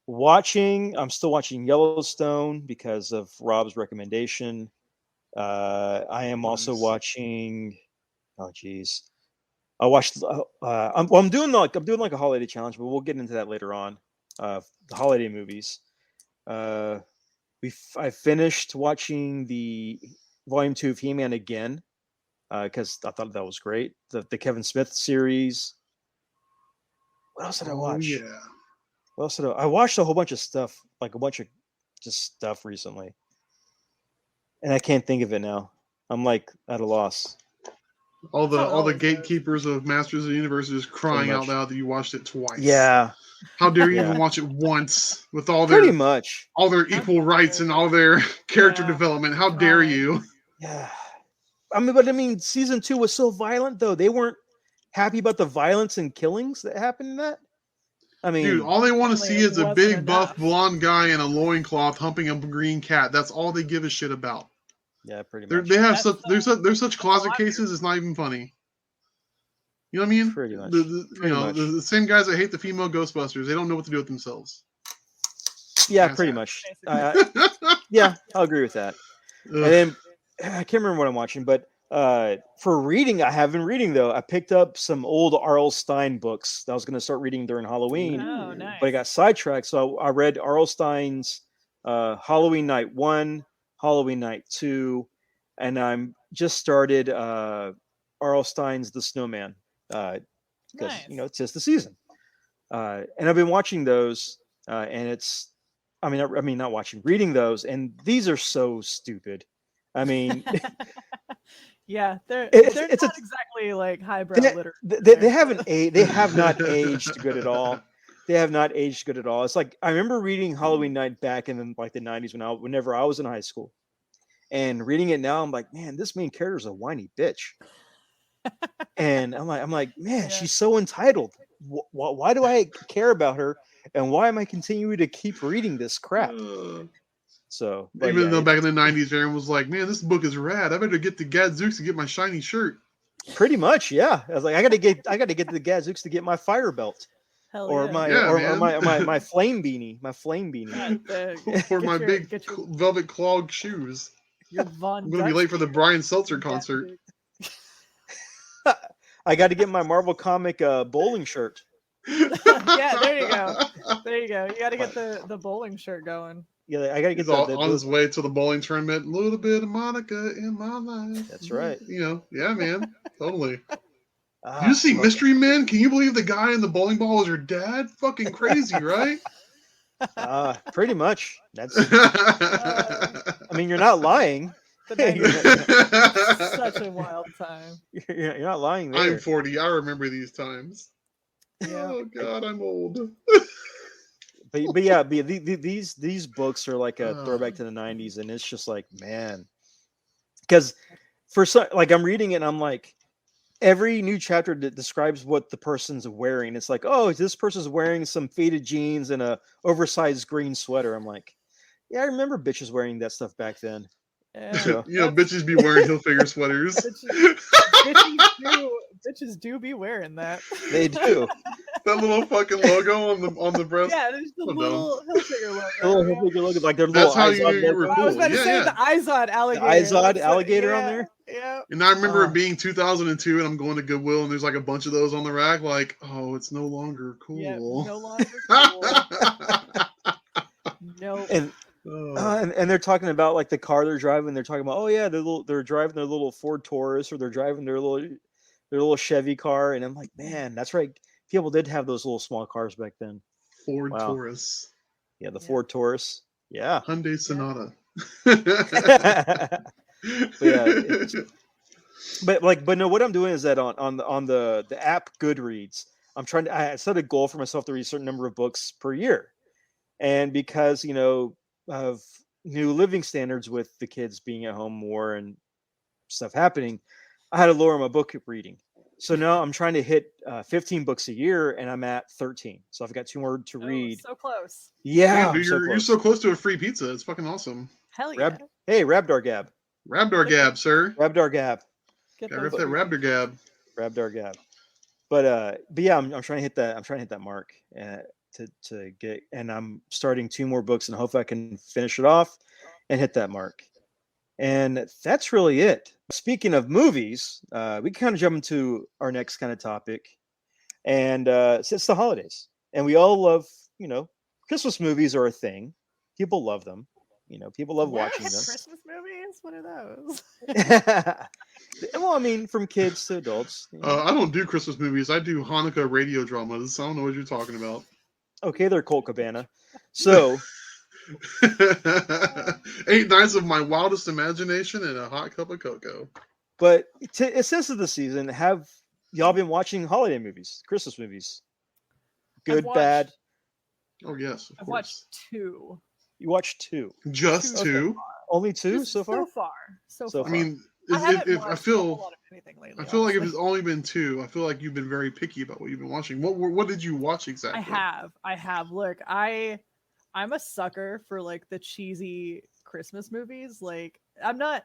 I'm still watching Yellowstone because of Rob's recommendation. I am also Nice. watching. Oh, geez. I watched. I'm doing like a holiday challenge, but we'll get into that later on. The holiday movies. I finished watching the Volume 2 of He-Man again because I thought that was great. The Kevin Smith series. What else did I watch? Oh, yeah. What else did I watched a whole bunch of stuff, like a bunch of just stuff recently, and I can't think of it now. I'm like at a loss. All the always is. gatekeepers of Masters of the Universe are just crying out much. loud that you watched it twice. Yeah, How dare you Yeah. even watch it once with all pretty their much. equal rights and all their character Yeah. development? How dare Right. you? Yeah, I mean, season 2 was so violent though. They weren't happy about the violence and killings that happened in that. I mean, Dude, all they want to see Apparently it is a wasn't big buff enough. blonde guy in a loincloth humping a green cat. That's all they give a shit about. yeah, pretty They're, much. they have That's, they're such closet I'm cases. It's not even funny. You know what I mean? Pretty much. You know, the same guys that hate the female Ghostbusters. They don't know what to do with themselves. Yeah, That's pretty it. much. Basically. Yeah, I'll agree with that. And Ugh. then I can't remember what I'm watching, but for reading, I have been reading though. I picked up some old R.L. Stein books that I was going to start reading during Halloween, Oh, nice. but I got sidetracked. So I read R.L. Stein's Halloween Night 1, Halloween Night 2, and I'm just started R.L. Stein's The Snowman because Nice. it's just the season. And I've been watching those, and it's, I mean, not watching, reading those, and these are so stupid. I mean, Yeah, they're It's- they're it's not a- exactly like highbrow they, literature. they haven't they have not aged good at all. They have not aged good at all. It's like I remember reading Halloween Night back in like the 90s whenever I was in high school, and reading it now, I'm like, man, this main character is a whiny bitch. And I'm like, man, Yeah. she's so entitled. Why do I care about her? And why am I continuing to keep reading this crap? So, but Even yeah, though back in the 90s, everyone was like, man, this book is rad. I better get to Gadzooks to get my shiny shirt. pretty much, yeah. I was like, I got to get to the Gadzooks to get my fire belt. Hell Or yeah. my Yeah, or man. my flame beanie, For Get my your- big get your- velvet clog shoes. Your Von I'm going to be late for the Dutch Brian Seltzer gear. concert. I got to get my Marvel comic bowling shirt. Yeah, there you go. There you go. You got to get the bowling shirt going. Yeah, I got to get He's on his way to the bowling tournament. A little bit of Monica in my life. That's right. You know, yeah, man, totally. Ah, You see look, Mystery Men? Can you believe the guy in the bowling ball was your dad? Fucking crazy, right? pretty much. That's. I mean, you're not lying. The 90s, such a wild time. You're not lying there. I'm 40. I remember these times. Yeah. Oh God, I'm old. But yeah, these books are like a throwback to the 90s, and it's just like, man, because for some, like, I'm reading it and I'm like, every new chapter that describes what the person's wearing. It's like, oh, this person's wearing some faded jeans and a oversized green sweater. I'm like, yeah, I remember bitches wearing that stuff back then. Yeah. So, You know, bitches be wearing Hilfiger sweaters. Bitches do be wearing that. they do. That little fucking logo on the breast. Yeah, there's the So dumb. little Hilfiger logo. Oh, yeah. Hilfiger logo, like their That's little how you Izod knew you were logo. I was cool. about to Yeah, say yeah. the Izod alligator. Izod That's alligator on yeah, there? Yeah. And I remember Oh. it being 2002, and I'm going to Goodwill, and there's like a bunch of those on the rack. Like, oh, it's no longer cool. Yeah, no longer cool. No. And and they're talking about like the car they're driving. They're talking about, oh yeah, they're driving their little Ford Taurus, or they're driving their little Chevy car. And I'm like, man, that's right. People did have those little small cars back then. Ford Wow. Taurus, Yeah, the Yeah. Ford Taurus. Yeah. Hyundai Sonata. but no, what I'm doing is that on the app Goodreads, I set a goal for myself to read a certain number of books per year. And because, of new living standards with the kids being at home more and stuff happening, I had to lower my book reading. So now I'm trying to hit 15 books a year, and I'm at 13. So I've got 2 more to read. So close. Yeah, Man, I'm dude, so you're close. so close to a free pizza. It's fucking awesome. Hell yeah. Hey, Rabdar Gab. Rabdar Gab, sir. Rabdar Gab. Get Gotta those rip that Rabdar Gab. Rabdar Gab. But yeah, I'm trying to hit that. I'm trying to hit that mark to get, and I'm starting 2 more books, and hopefully I can finish it off and hit that mark. And that's really it. Speaking of movies, we can kind of jump into our next kind of topic, and it's the holidays, and we all love, Christmas movies are a thing. People love them. People love watching them. Christmas movies? What are those? Well, I mean, from kids to adults. I don't do Christmas movies. I do Hanukkah radio dramas. I don't know what you're talking about. Okay, they're Colt Cabana. So 8 nights of my wildest imagination and a hot cup of cocoa. but since of the season, have y'all been watching holiday movies, Christmas movies? Good, bad? Oh yes, of I've course. watched 2. You watched 2. Just Okay. 2. Only 2 Just so far? So So far. I mean, I haven't if watched I a feel whole lot of anything lately. I feel like if honestly. it's only been 2, I feel like you've been very picky about what you've been watching. What did you watch exactly? I have. Look, I'm a sucker for like the cheesy Christmas movies. Like I'm not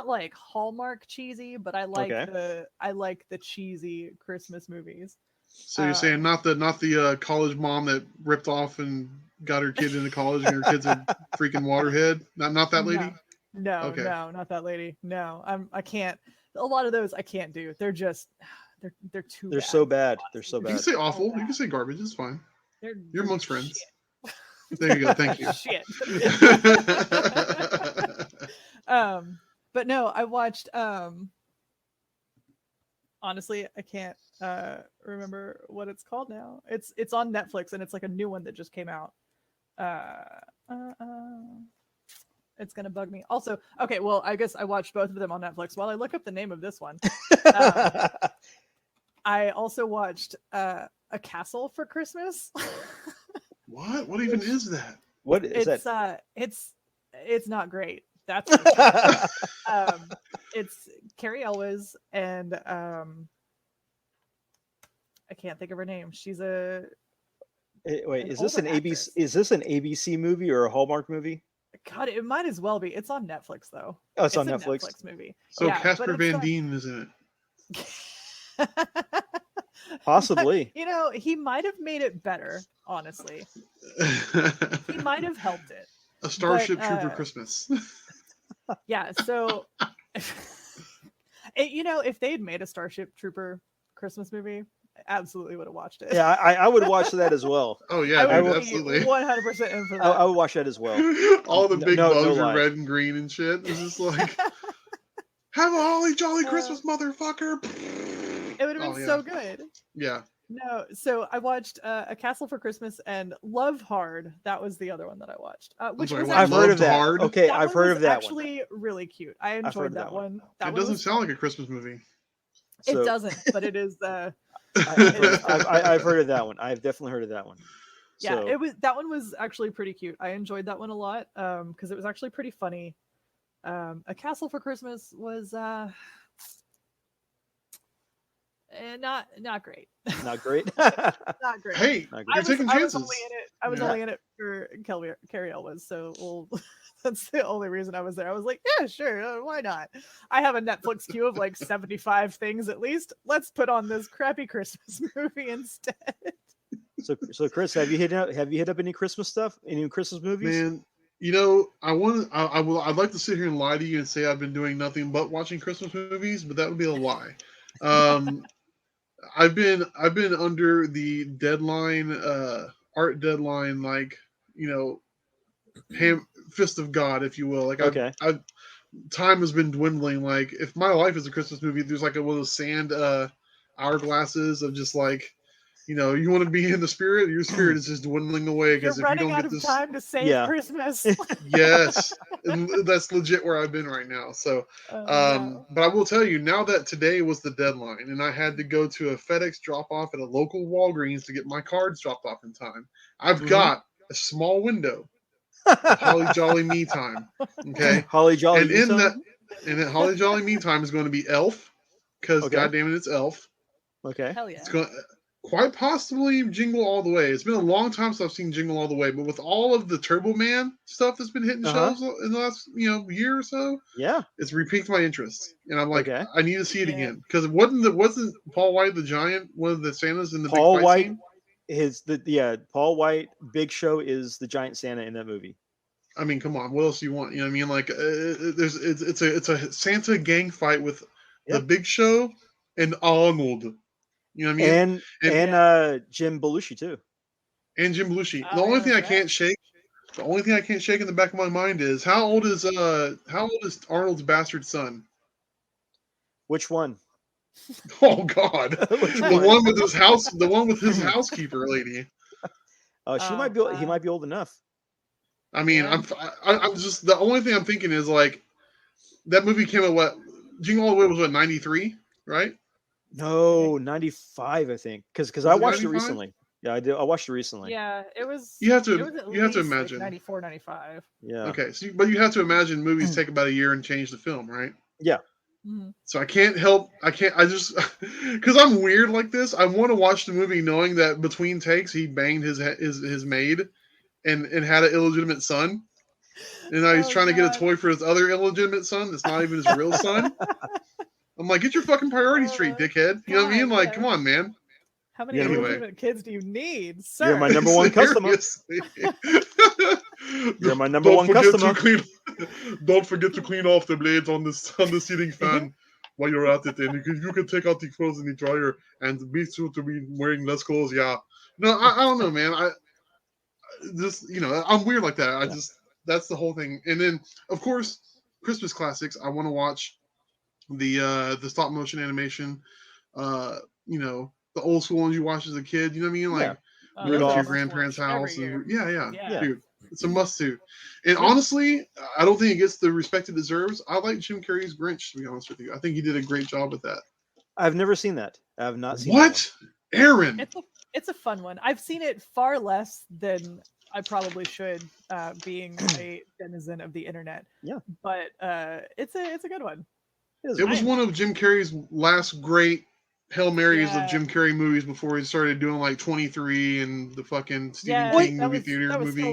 like Hallmark cheesy, but I like the cheesy Christmas movies. So you're saying not the college mom that ripped off and got her kid into college and her kid's a freaking waterhead? Not that lady? No, Okay. no, not that lady. No, I can't. A lot of those I can't do. They're just they're too. They're bad. so bad. They're so You bad. can say awful. You can say garbage. It's fine. They're You're amongst shit. friends. There you go. Thank you. Shit. But no, I watched honestly, I can't remember what it's called now. It's on Netflix, and it's like a new one that just came out. It's gonna bug me. Also, okay, well, I guess I watched both of them on Netflix. While I look up the name of this one, I also watched A Castle for Christmas. What? What even is that? What is It's that? it's not great. That's for sure. It's Carrie Elwes and I can't think of her name. She's a Wait, an is this an older ABC? actress. Is this an ABC movie or a Hallmark movie? God, it might as well be. It's on Netflix though. Oh, it's on a Netflix. Netflix movie. So Yeah, but Casper it's Van not- Dien is in Possibly. You know, he might have made it better. Honestly, it. he might have helped it. A Starship but, Trooper Christmas. Yeah. So, you know, if they'd made a Starship Trooper Christmas movie, I absolutely would have watched it. Yeah, I would watch that as well. Oh yeah, I dude, would absolutely. be 100% in for I that. would watch that as well. All the big No bugs lie. are red and green and shit. It's just like, have a holly jolly Christmas, motherfucker. It would have been Oh, yeah. so good. Yeah. No, so I watched A Castle for Christmas and Love Hard. That was the other one that I watched. Which sorry, was what? I've heard of Loved that. Hard? Okay, that I've one heard was of that one. actually really cute. I heard enjoyed of that that one. one. That It one doesn't was sound fun. like a Christmas movie. It So, doesn't, but it is. I've heard of that one. I've definitely heard of that one. Yeah, So, it was. That one was actually pretty cute. I enjoyed that one a lot because it was actually pretty funny. A Castle for Christmas was not great. not great. Not great. Hey, Not you're taking I was chances. only in it. I was Yeah. only in it for Carrie Elwes, so well, that's the only reason I was there. I was like, yeah, sure, why not? I have a Netflix queue of like 75 things at least. Let's put on this crappy Christmas movie instead. So Chris, have you hit up any Christmas stuff? Any Christmas movies? Man, you know, I'd like to sit here and lie to you and say I've been doing nothing but watching Christmas movies, but that would be a lie. I've been under the deadline, art deadline, like, you know, fist of God, if you will. Like, Okay. I've time has been dwindling. Like, if my life is a Christmas movie, there's like one of those sand hourglasses of just like, you know, you want to be in the spirit, your spirit is just dwindling away You're because if you running don't out get of this, time to save Yeah. Christmas. yes, and that's legit where I've been right now. So, No. but I will tell you now that today was the deadline, and I had to go to a FedEx drop off at a local Walgreens to get my cards dropped off in time. I've Mhm. got a small window of Holly Jolly Me time. Okay, Holly Jolly. and in Utah? that, and that Holly Jolly Me time is going to be Elf, because Okay. goddamn it, it's Elf. Okay. Hell yeah. It's going quite possibly Jingle All the Way. It's been a long time since I've seen Jingle All the Way, but with all of the Turbo Man stuff that's been hitting Uh-huh. shelves in the last year or so, Yeah. it's repiqued my interest, and I'm like, Okay. I need to see it Yeah. again because wasn't Paul White the Giant one of the Santas in the Paul big fight White scene? Paul White Big Show is the giant Santa in that movie. I mean, come on, what else do you want? You know what I mean? Like, it's a Santa gang fight with Yeah. the Big Show and Arnold. You know what I mean? And Jim Belushi too. And Jim Belushi. Oh, The only yeah, thing I that's can't shake, the only thing I can't shake in the back of my mind is how old is Arnold's bastard son? Which one? Oh God, Which the one? one with his house, the one with his housekeeper lady. She Oh, might be. He wow. might be old enough. I mean, Yeah. I'm just the only thing I'm thinking is like that movie came out what Jingle All the Way was what 93, right? No, 95, I think. Because Was I it watched it 95? recently. Yeah, I did. I watched it recently. Yeah, it was. You have to- It was at you have to least, like, imagine. 94, 95. Yeah. Okay, so but you have to imagine movies take about a year and change the film, right? Mhm. So I just because I'm weird like this. I want to watch the movie knowing that between takes he banged his maid and had an illegitimate son, and now he's Oh, trying to get God. a toy for his other illegitimate son that's not even his real son. I'm like, get your fucking priorities straight, dickhead. You know what I mean? God, Like, yeah. come on, man. How many Anyway. illegitimate kids do you need, sir? You're my number one customer. Seriously. You're my number Don't one forget customer. to clean. Don't forget to clean off the blades on the ceiling fan while you're at it. And you can take out the clothes in the dryer and be sure to be wearing less clothes. Yeah. No, I don't know, man. I just I'm weird like that. That's the whole thing. And then of course Christmas classics. I want to watch the stop motion animation. The old school ones you watched as a kid. You know what I mean? Like. Oh, Go to Rudolph. your that's grandparents' every house. year. And, yeah. Yeah. Dude, it's a must do. And honestly, I don't think it gets the respect it deserves. I like Jim Carrey's Grinch, to be honest with you. I think he did a great job with that. I've never seen that. I have not seen What? Aaron? It's a fun one. I've seen it far less than I probably should, being a denizen of the internet. Yeah. But it's a good one. That one. It was one of Jim Carrey's last great Hail Marys of Yeah. Jim Carrey movies before he started doing like 23 and the fucking Stephen Yeah, King that movie was, theater that was movie. still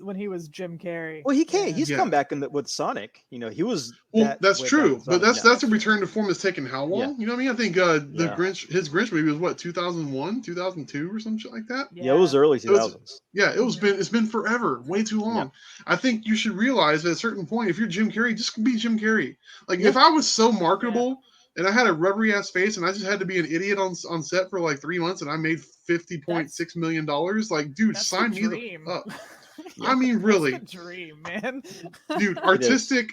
when he was Jim Carrey. Well, he can't. Yeah. He's Yeah. come back with Sonic. You know, he was. Well, that's way back true, with but Sonic, that's yeah. a return to form that's taken how long? Yeah. You know what I mean? I think the Yeah. his Grinch movie was what 2001, 2002, or some shit like that. Yeah, it was early It was- 2000s. Yeah, it's been forever, way too long. I think you should realize at a certain point, if you're Jim Carrey, just be Jim Carrey. Like if I was so marketable and I had a rubbery ass face and I just had to be an idiot on set for like 3 months and I made $50.6 million, like dude, That's sign the me dream. the up. I mean, really, That's the dream, man. dude, artistic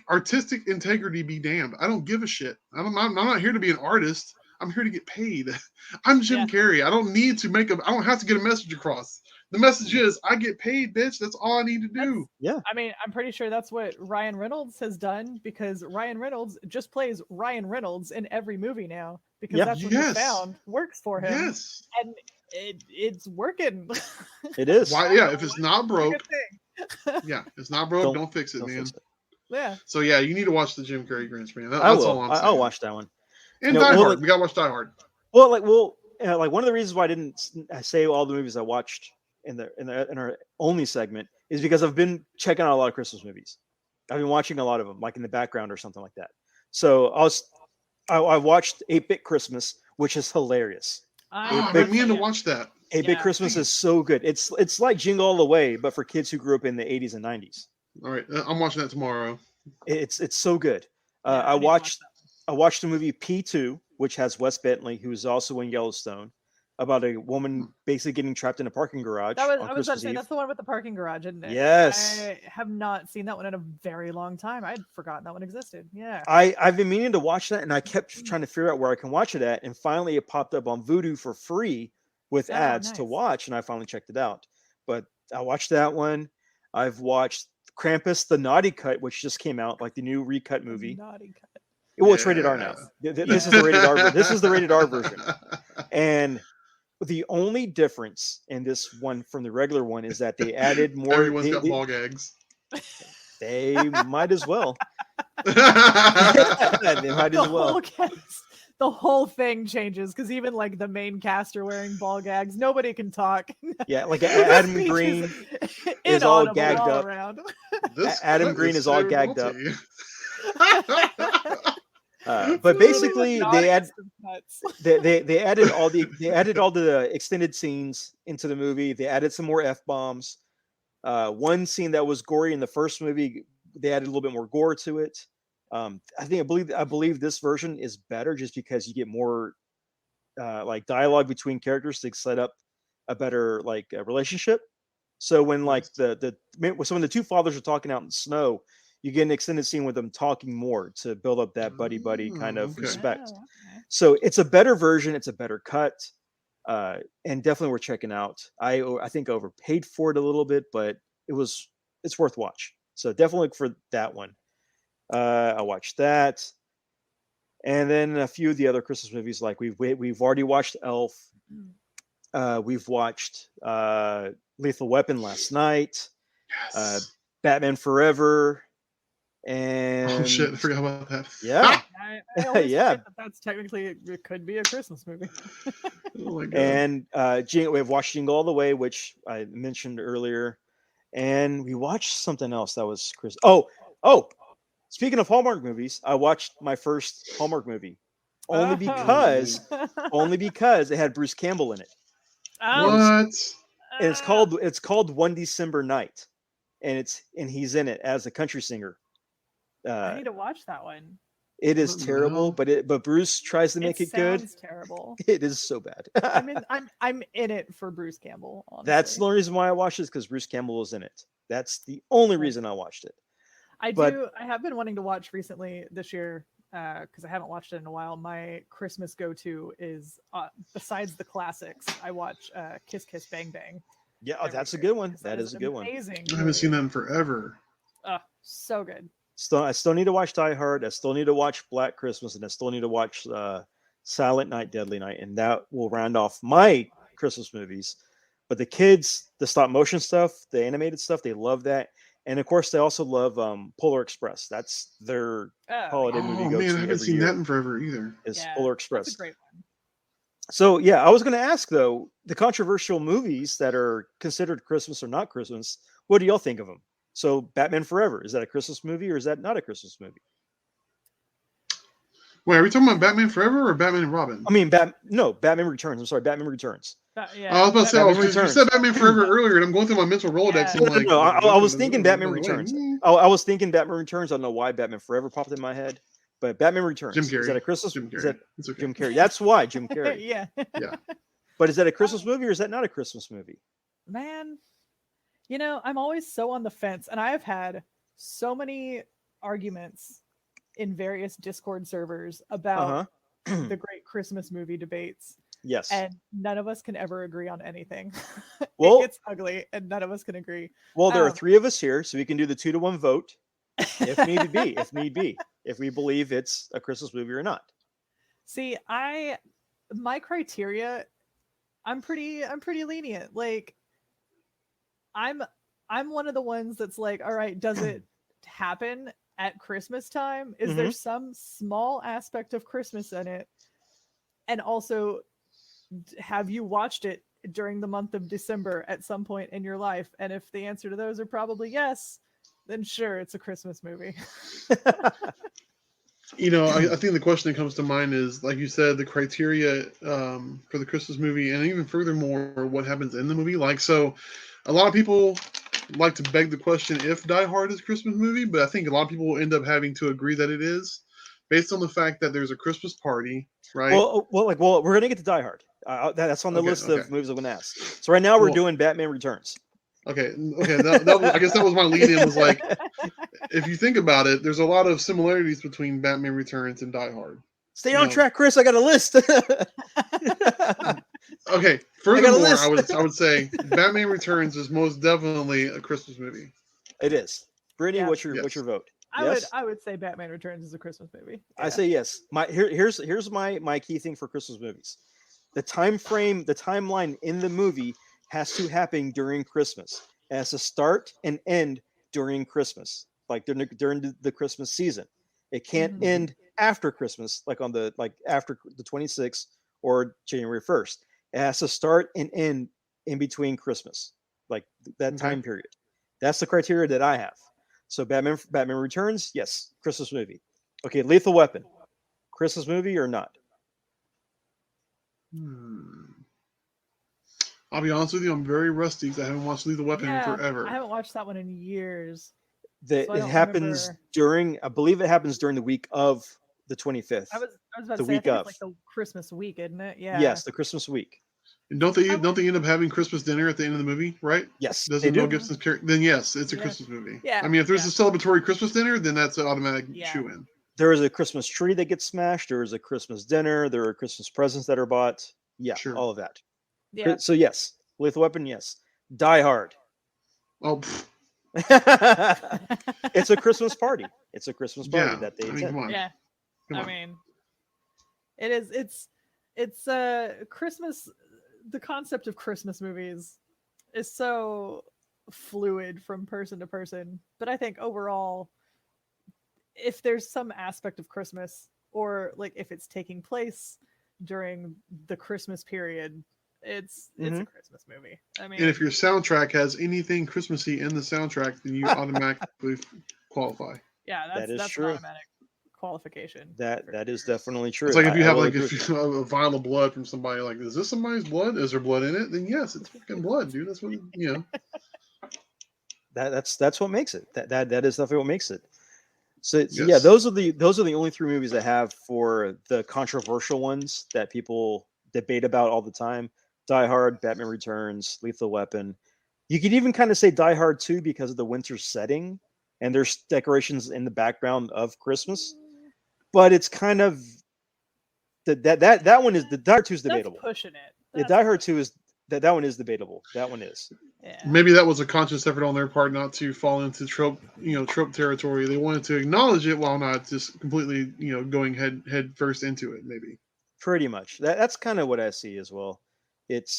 integrity be damned. I don't give a shit. I'm not here to be an artist. I'm here to get paid. I'm Jim Carrey. I don't need to I don't have to get a message across. The message is I get paid, bitch. That's all I need to do. I mean, I'm pretty sure that's what Ryan Reynolds has done because Ryan Reynolds just plays Ryan Reynolds in every movie now because that's what he found works for him. Yes. And it's working. It is. Why? Yeah. If it's not broke, it's not broke. Don't fix it, man. Yeah. So yeah, you need to watch the Jim Carrey Grinch, man. That's all I'm saying. I'll watch that one. And Die Hard. We gotta watch Die Hard. Well, like one of the reasons why I didn't say all the movies I watched in our only segment is because I've been checking out a lot of Christmas movies. I've been watching a lot of them, like in the background or something like that. So I watched 8-Bit Christmas, which is hilarious. I've been meaning to watch that. 8-Bit Christmas is so good. It's like Jingle All the Way, but for kids who grew up in the 80s and 90s. All right, I'm watching that tomorrow. It's so good. I watched the movie P2, which has Wes Bentley, who's also in Yellowstone, about a woman basically getting trapped in a parking garage. I was on about to Christmas say Eve. that's the one with the parking garage, isn't it? Yes. I have not seen that one in a very long time. I'd forgotten that one existed. Yeah. I've been meaning to watch that, and I kept trying to figure out where I can watch it at, and finally it popped up on Vudu for free with ads to watch, and I finally checked it out. But I watched that one. I've watched Krampus, the Naughty Cut, which just came out, like the new recut movie. Naughty Cut. Well, it's rated R now. This is the rated R. This is the rated R version. And the only difference in this one from the regular one is that they added more. Everyone's got ball gags. They might as well. They might as well. The whole thing changes because even like the main cast are wearing ball gags. Nobody can talk. Yeah, like Adam Green is all gagged up. Around. Adam Green is all gagged up. But basically, they added all the extended scenes into the movie. They added some more F-bombs. One scene that was gory in the first movie, they added a little bit more gore to it. I believe this version is better just because you get more like dialogue between characters to set up a better relationship. So when when the two fathers are talking out in the snow, you get an extended scene with them talking more to build up that buddy kind of respect. So it's a better version. It's a better cut. And definitely worth checking out. I think I overpaid for it a little bit, but it's worth watch. So definitely look for that one. I watched that, and then a few of the other Christmas movies. Like we've already watched Elf. We've watched Lethal Weapon last night. Yes. Batman Forever. And oh shit, I forgot about that. Yeah. I always yeah. forget that's technically it could be a Christmas movie. Oh my God. And we've watched Jingle All the Way, which I mentioned earlier, and we watched something else that was Chris. Oh. Speaking of Hallmark movies, I watched my first Hallmark movie only because it had Bruce Campbell in it. What? And it's called One December Night, and he's in it as a country singer. I need to watch that one. It is terrible, but Bruce tries to make it good. It's terrible. It is so bad. I'm in it for Bruce Campbell. Honestly. That's the only reason why I watched it, because Bruce Campbell was in it. That's the only reason I watched it. I have been wanting to watch recently this year because I haven't watched it in a while. My Christmas go-to is besides the classics, I watch Kiss Kiss Bang Bang. Yeah, that's a good one. That is a good one. Amazing. I haven't seen that in forever. So good. I still need to watch Die Hard. I still need to watch Black Christmas, and I still need to watch Silent Night, Deadly Night, and that will round off my Christmas movies. But the kids, the stop motion stuff, the animated stuff, they love that. And of course, they also love Polar Express. That's their holiday movie. Oh man, I haven't seen that in forever either. Is Polar Express? That's a great one. So yeah, I was going to ask though, the controversial movies that are considered Christmas or not Christmas. What do y'all think of them? So Batman Forever, is that a Christmas movie or is that not a Christmas movie? Wait, are we talking about Batman Forever or Batman and Robin? I mean, no, Batman Returns. I'm sorry, Batman Returns. I was about to say, Batman because you Returns. said Batman Forever earlier, and I'm going through my mental Rolodex. Yeah. And I'm like, No, I was thinking Batman by the way, Returns. I was thinking Batman Returns. I don't know why Batman Forever popped in my head, but Batman Returns. Jim Is that a Carrey. Christmas? Jim Is that Carrey. It's okay. Jim Carrey? That's why Jim Carrey. Yeah. Yeah. But is that a Christmas movie or is that not a Christmas movie? Man, I'm always so on the fence, and I have had so many arguments in various Discord servers about the great Christmas movie debates, Yes. and none of us can ever agree on anything. Well- it gets ugly, and none of us can agree. Well, there are Um, 3 of us here, so we can do the 2-to-1 vote if need be. If need be, if we believe it's a Christmas movie or not. See, my criteria, I'm pretty lenient. Like, I'm one of the ones that's like, all right, does it happen at Christmas time? Is there some small aspect of Christmas in it? And also, have you watched it during the month of December at some point in your life? And if the answer to those are probably yes, then sure, it's a Christmas movie. I think the question that comes to mind is, like you said, the criteria for the Christmas movie, and even furthermore, what happens in the movie. Like, so a lot of people like to beg the question if Die Hard is a Christmas movie, but I think a lot of people will end up having to agree that it is, based on the fact that there's a Christmas party, right? Well, we're gonna get to Die Hard. That's on the list of movies I'm gonna ask. So right now we're doing Batman Returns. Okay. That was, I guess that was my lead-in. Was like, if you think about it, there's a lot of similarities between Batman Returns and Die Hard. Stay on track, Chris. I got a list. Okay. Furthermore, I would say Batman Returns is most definitely a Christmas movie. It is. Brittany, Yeah. what's your vote? I would say Batman Returns is a Christmas movie. I say yes. Here's my key thing for Christmas movies. The timeline in the movie has to happen during Christmas. It has to start and end during Christmas, like during the Christmas season. It can't end after Christmas, like after the 26th or January 1st. It has to start and end in between Christmas, like that time period. That's the criteria that I have. So Batman Returns, yes, Christmas movie. Okay, Lethal Weapon, Christmas movie or not? I'll be honest with you, I'm very rusty because I haven't watched Lethal Weapon in forever. I haven't watched that one in years. It happens I believe it happens during the week of the 25th. I was about the to say, week I think of. it's like the Christmas week, isn't it? Yeah. Yes, the Christmas week. And don't they end up having Christmas dinner at the end of the movie, right? Yes, Doesn't they do. Mel Gibson's character? Then yes, it's a Christmas movie. Yeah. I mean, if there's a celebratory Christmas dinner, then that's an automatic shoe in. There is a Christmas tree that gets smashed. There is a Christmas dinner. There are Christmas presents that are bought. Yeah, Sure. all of that. Yeah. So yes, Lethal Weapon, yes. Die Hard. Oh, It's a Christmas party. It's a Christmas party that they attend. come on. Yeah. Come I on. mean, it is. It's Christmas. The concept of Christmas movies is so fluid from person to person, but I think overall, if there's some aspect of Christmas, or like if it's taking place during the Christmas period, it's a Christmas movie. I mean, And if your soundtrack has anything Christmassy in the soundtrack, then you automatically qualify. yeah, That is that's true. an automatic qualification. That is definitely true. It's like if you I have will like agree with you. a vial of blood from somebody, like, is this somebody's blood? Is there blood in it? Then yes, it's fucking blood, dude. That's what That's what makes it. That is definitely what makes it. So yeah, Yes. those are the only 3 movies I have for the controversial ones that people debate about all the time. Die Hard, Batman Returns, Lethal Weapon. You could even kind of say Die Hard 2 because of the winter setting and there's decorations in the background of Christmas. But it's kind of that one is the Die Hard 2 is debatable. That's pushing it. The Die Hard 2 is that one is debatable. That one is. Yeah. Maybe that was a conscious effort on their part not to fall into trope territory. They wanted to acknowledge it while not just completely, going head first into it. Maybe. Pretty much. That's kind of what I see as well. It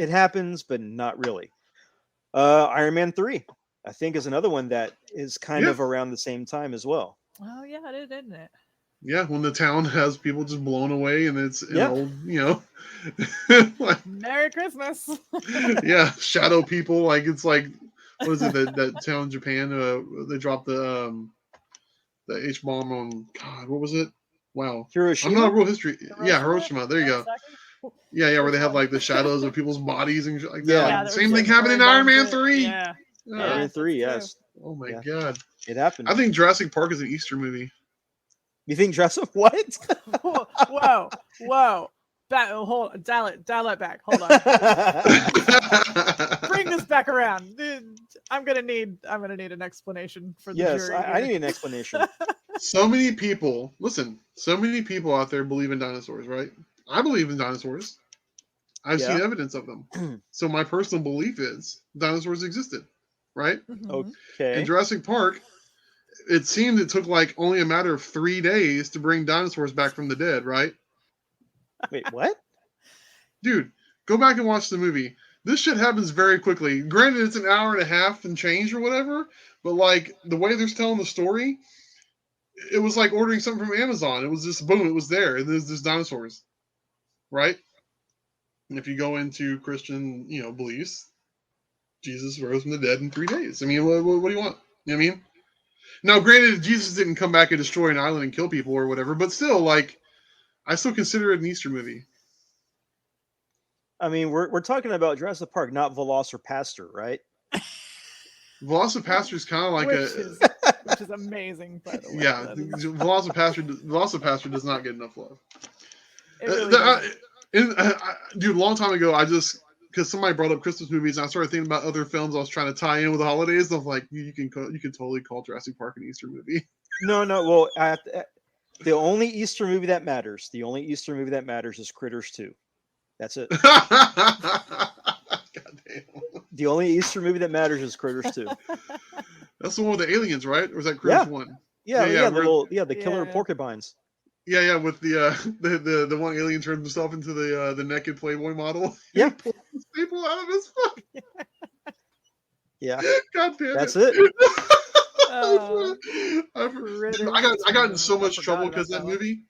happens, but not really. Iron Man 3, I think, is another one that is kind of around the same time as well. Oh yeah, it is, isn't it? Yeah, when the town has people just blown away, and it's an Yeah. old, like, Merry Christmas. yeah, shadow people. Like it's like, what is it that town in Japan? They dropped the H bomb on. God, what was it? Wow, I'm not Hiroshima? a real history. Yeah, Hiroshima? Hiroshima. There you go. Nagasaki? Yeah, where Which they have one? like the shadows of people's bodies and shit like Yeah. that. Yeah, Like, there same was thing a happened in bird Iron Man bunch of- 3. Yeah. Yeah. Iron Man that's 3, true. yes. Oh my Yeah. god. It happened. I think Jurassic Park is an Easter movie. You think dress up what? Whoa. Hold on. Dial it back. Hold on. Bring this back around. I'm gonna need an explanation for the Yes, jury. I here. need an explanation. So many people out there believe in dinosaurs, right? I believe in dinosaurs. I've seen Yeah. evidence of them. So my personal belief is dinosaurs existed, right? Mhm. Okay. In Jurassic Park, it seemed it took like only a matter of 3 days to bring dinosaurs back from the dead, right? Wait, what? Dude, go back and watch the movie. This shit happens very quickly. Granted, it's an hour and a half and change or whatever, but like the way they're telling the story, it was like ordering something from Amazon. It was just boom, it was there. There's dinosaurs, right? And if you go into Christian, beliefs, Jesus rose from the dead in 3 days. I mean, what do you want? You know what I mean? Now, granted, Jesus didn't come back and destroy an island and kill people or whatever, but still, like, I still consider it an Easter movie. I mean, we're talking about Jurassic Park, not Velociraptor, right? Velocipastor is kind of like which is amazing, by the way. yeah. That is- Velocipastor does not get enough love. it really doesn't. Dude, a long time ago, because somebody brought up Christmas movies, and I started thinking about other films I was trying to tie in with the holidays. I'm like, you can totally call Jurassic Park an Easter movie. No. Well, the only Easter movie that matters. The only Easter movie that matters is Critters 2. That's it. God damn. The only Easter movie that matters is Critters 2. That's the one with the aliens, right? Or is that Critters 1? Yeah, Yeah, the killer Yeah. porcupines. Yeah, with the one alien turns himself into the naked Playboy model. Yeah. He pulls the staple out of his foot. Yeah, God damn it. that's it. I got in so much I forgot trouble about because that that one. movie.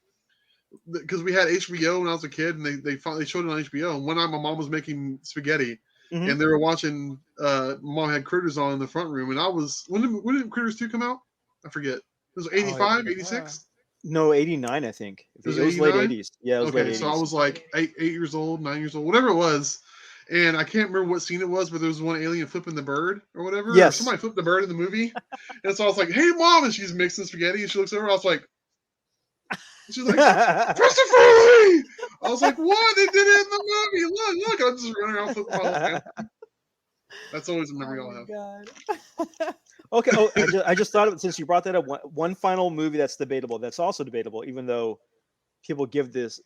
Because we had HBO when I was a kid, and they finally showed it on HBO. And one night, my mom was making spaghetti, Mhm. and they were watching. Mom had Critters on in the front room, and I was. When did Critters 2 come out? I forget. It was 85, 86? No, 89, I think. It Was was, it late 89? 80s. Yeah, it was Okay, late 80s. so I was like 8 years old, 9 years old, whatever it was. And I can't remember what scene it was, but there was one alien flipping the bird or whatever. Yes. Or somebody flipped the bird in the movie. And so I was like, hey, Mom. And she's mixing spaghetti. And she looks over. I was like, she's like, Christopher Lee! I was like, what? They did it in the movie. Look. I'm just running around flipping my whole hand. That's always a memory I'll have. God. Okay. Oh, I just thought of it since you brought that up. One final movie that's debatable. That's also debatable, even though people give this.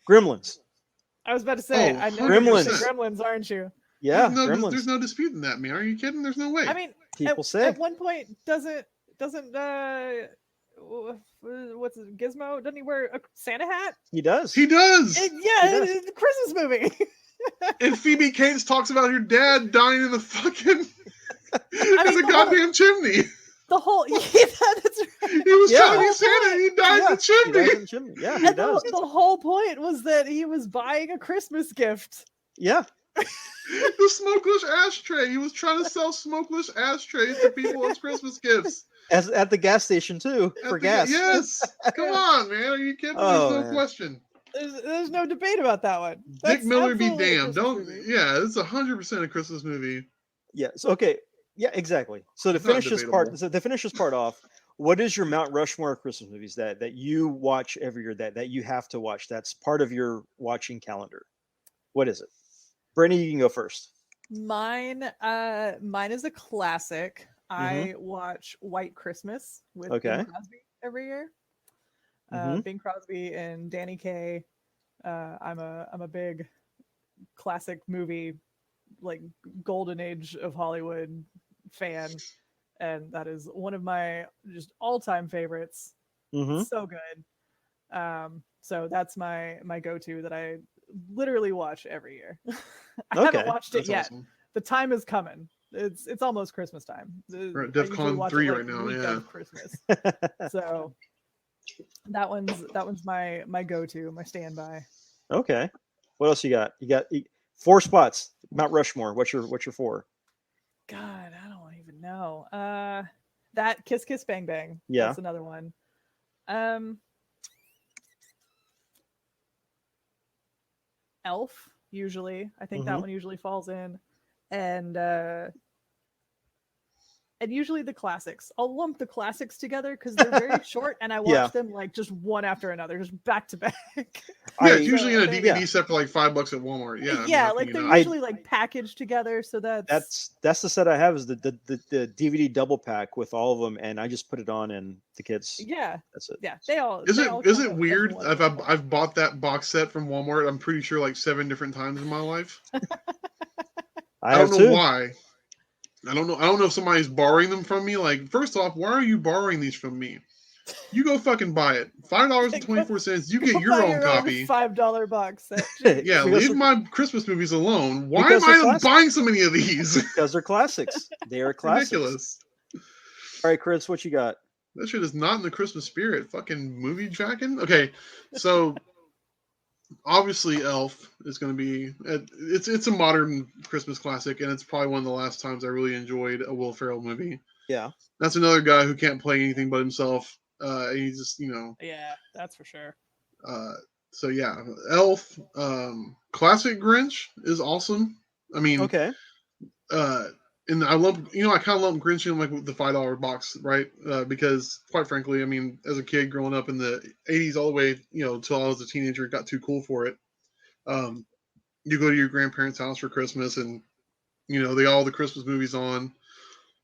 Gremlins. I was about to say, Oh, I know Gremlins. you're Gremlins, aren't you? Yeah, There's Gremlins. no disputing that, man. Are you kidding? There's no way. I mean, People at, say. at one point doesn't what's it, Gizmo? Doesn't he wear a Santa hat? He does. He does. Yeah, does. it's a Christmas movie. And Phoebe Cates talks about her dad dying in the fucking in mean, the goddamn chimney. The whole that's right. He was Yeah. trying to be Santa. And he died in the He chimney. dies in the chimney. Yeah, he And does. the whole point was that he was buying a Christmas gift. Yeah. The smokeless ashtray. He was trying to sell smokeless ashtrays to people as Christmas gifts. As at the gas station too for gas. Yes. Come on, man. Are you kidding? Oh, There's no man. question. There's no debate about that one. Dick That's Miller be absolutely a damned. Christmas Don't. movie. Yeah, it's 100% a Christmas movie. Yes. Okay. Yeah. Exactly. So to It's not finish this part, debatable. to finish this part off, what is your Mount Rushmore of Christmas movies that you watch every year that you have to watch? That's part of your watching calendar. What is it? Brittany, you can go first. Mine is a classic. I watch White Christmas with Okay. Bing Crosby every year. Mhm. Bing Crosby and Danny Kaye. I'm a big classic movie, like golden age of Hollywood fan, and that is one of my just all-time favorites. Mhm. So good. So that's my go-to that I literally watch every year. I Okay, haven't watched it That's yet. awesome. The time is coming. It's almost Christmas time. We're at I usually DEFCON watch it, 3 like, right now, week yeah. of Christmas. So That one's my go-to, my standby. Okay. What else you got? You got 4 spots. Mount Rushmore. What's your 4? God, I don't even know. That Kiss Kiss Bang Bang. Yeah. That's another one. Elf, usually. I think that one usually falls in. And usually the classics. I'll lump the classics together because they're very short, and I watch them like just one after another, just back to back. Yeah, it's usually in a DVD set for like $5 at Walmart. Yeah, yeah, like they're usually like packaged together. So that's the set I have is the DVD double pack with all of them, and I just put it on, and the kids. Yeah, that's it. Yeah, they all. Is it weird? I've bought that box set from Walmart. I'm pretty sure like 7 different times in my life. I don't know why. I don't know if somebody's borrowing them from me. Like, first off, why are you borrowing these from me? You go fucking buy it. $5.24. You get your own copy. $5 box set. Yeah, leave my Christmas movies alone. Why am I buying so many of these? Because they're classics. They are classics. Ridiculous. All right, Chris, what you got? That shit is not in the Christmas spirit. Fucking movie jacking. Okay, so obviously Elf is going to be it's a modern Christmas classic, and it's probably one of the last times I really enjoyed a Will Ferrell movie. Yeah, that's another guy who can't play anything but himself. He's just yeah, that's for sure. So yeah, Elf, classic Grinch is awesome. I mean, okay. And I love, I kind of lump Grinch in like with the $5 box, right? Because quite frankly, I mean, as a kid growing up in the 80s all the way, till I was a teenager, got too cool for it. You go to your grandparents' house for Christmas, and they all the Christmas movies on.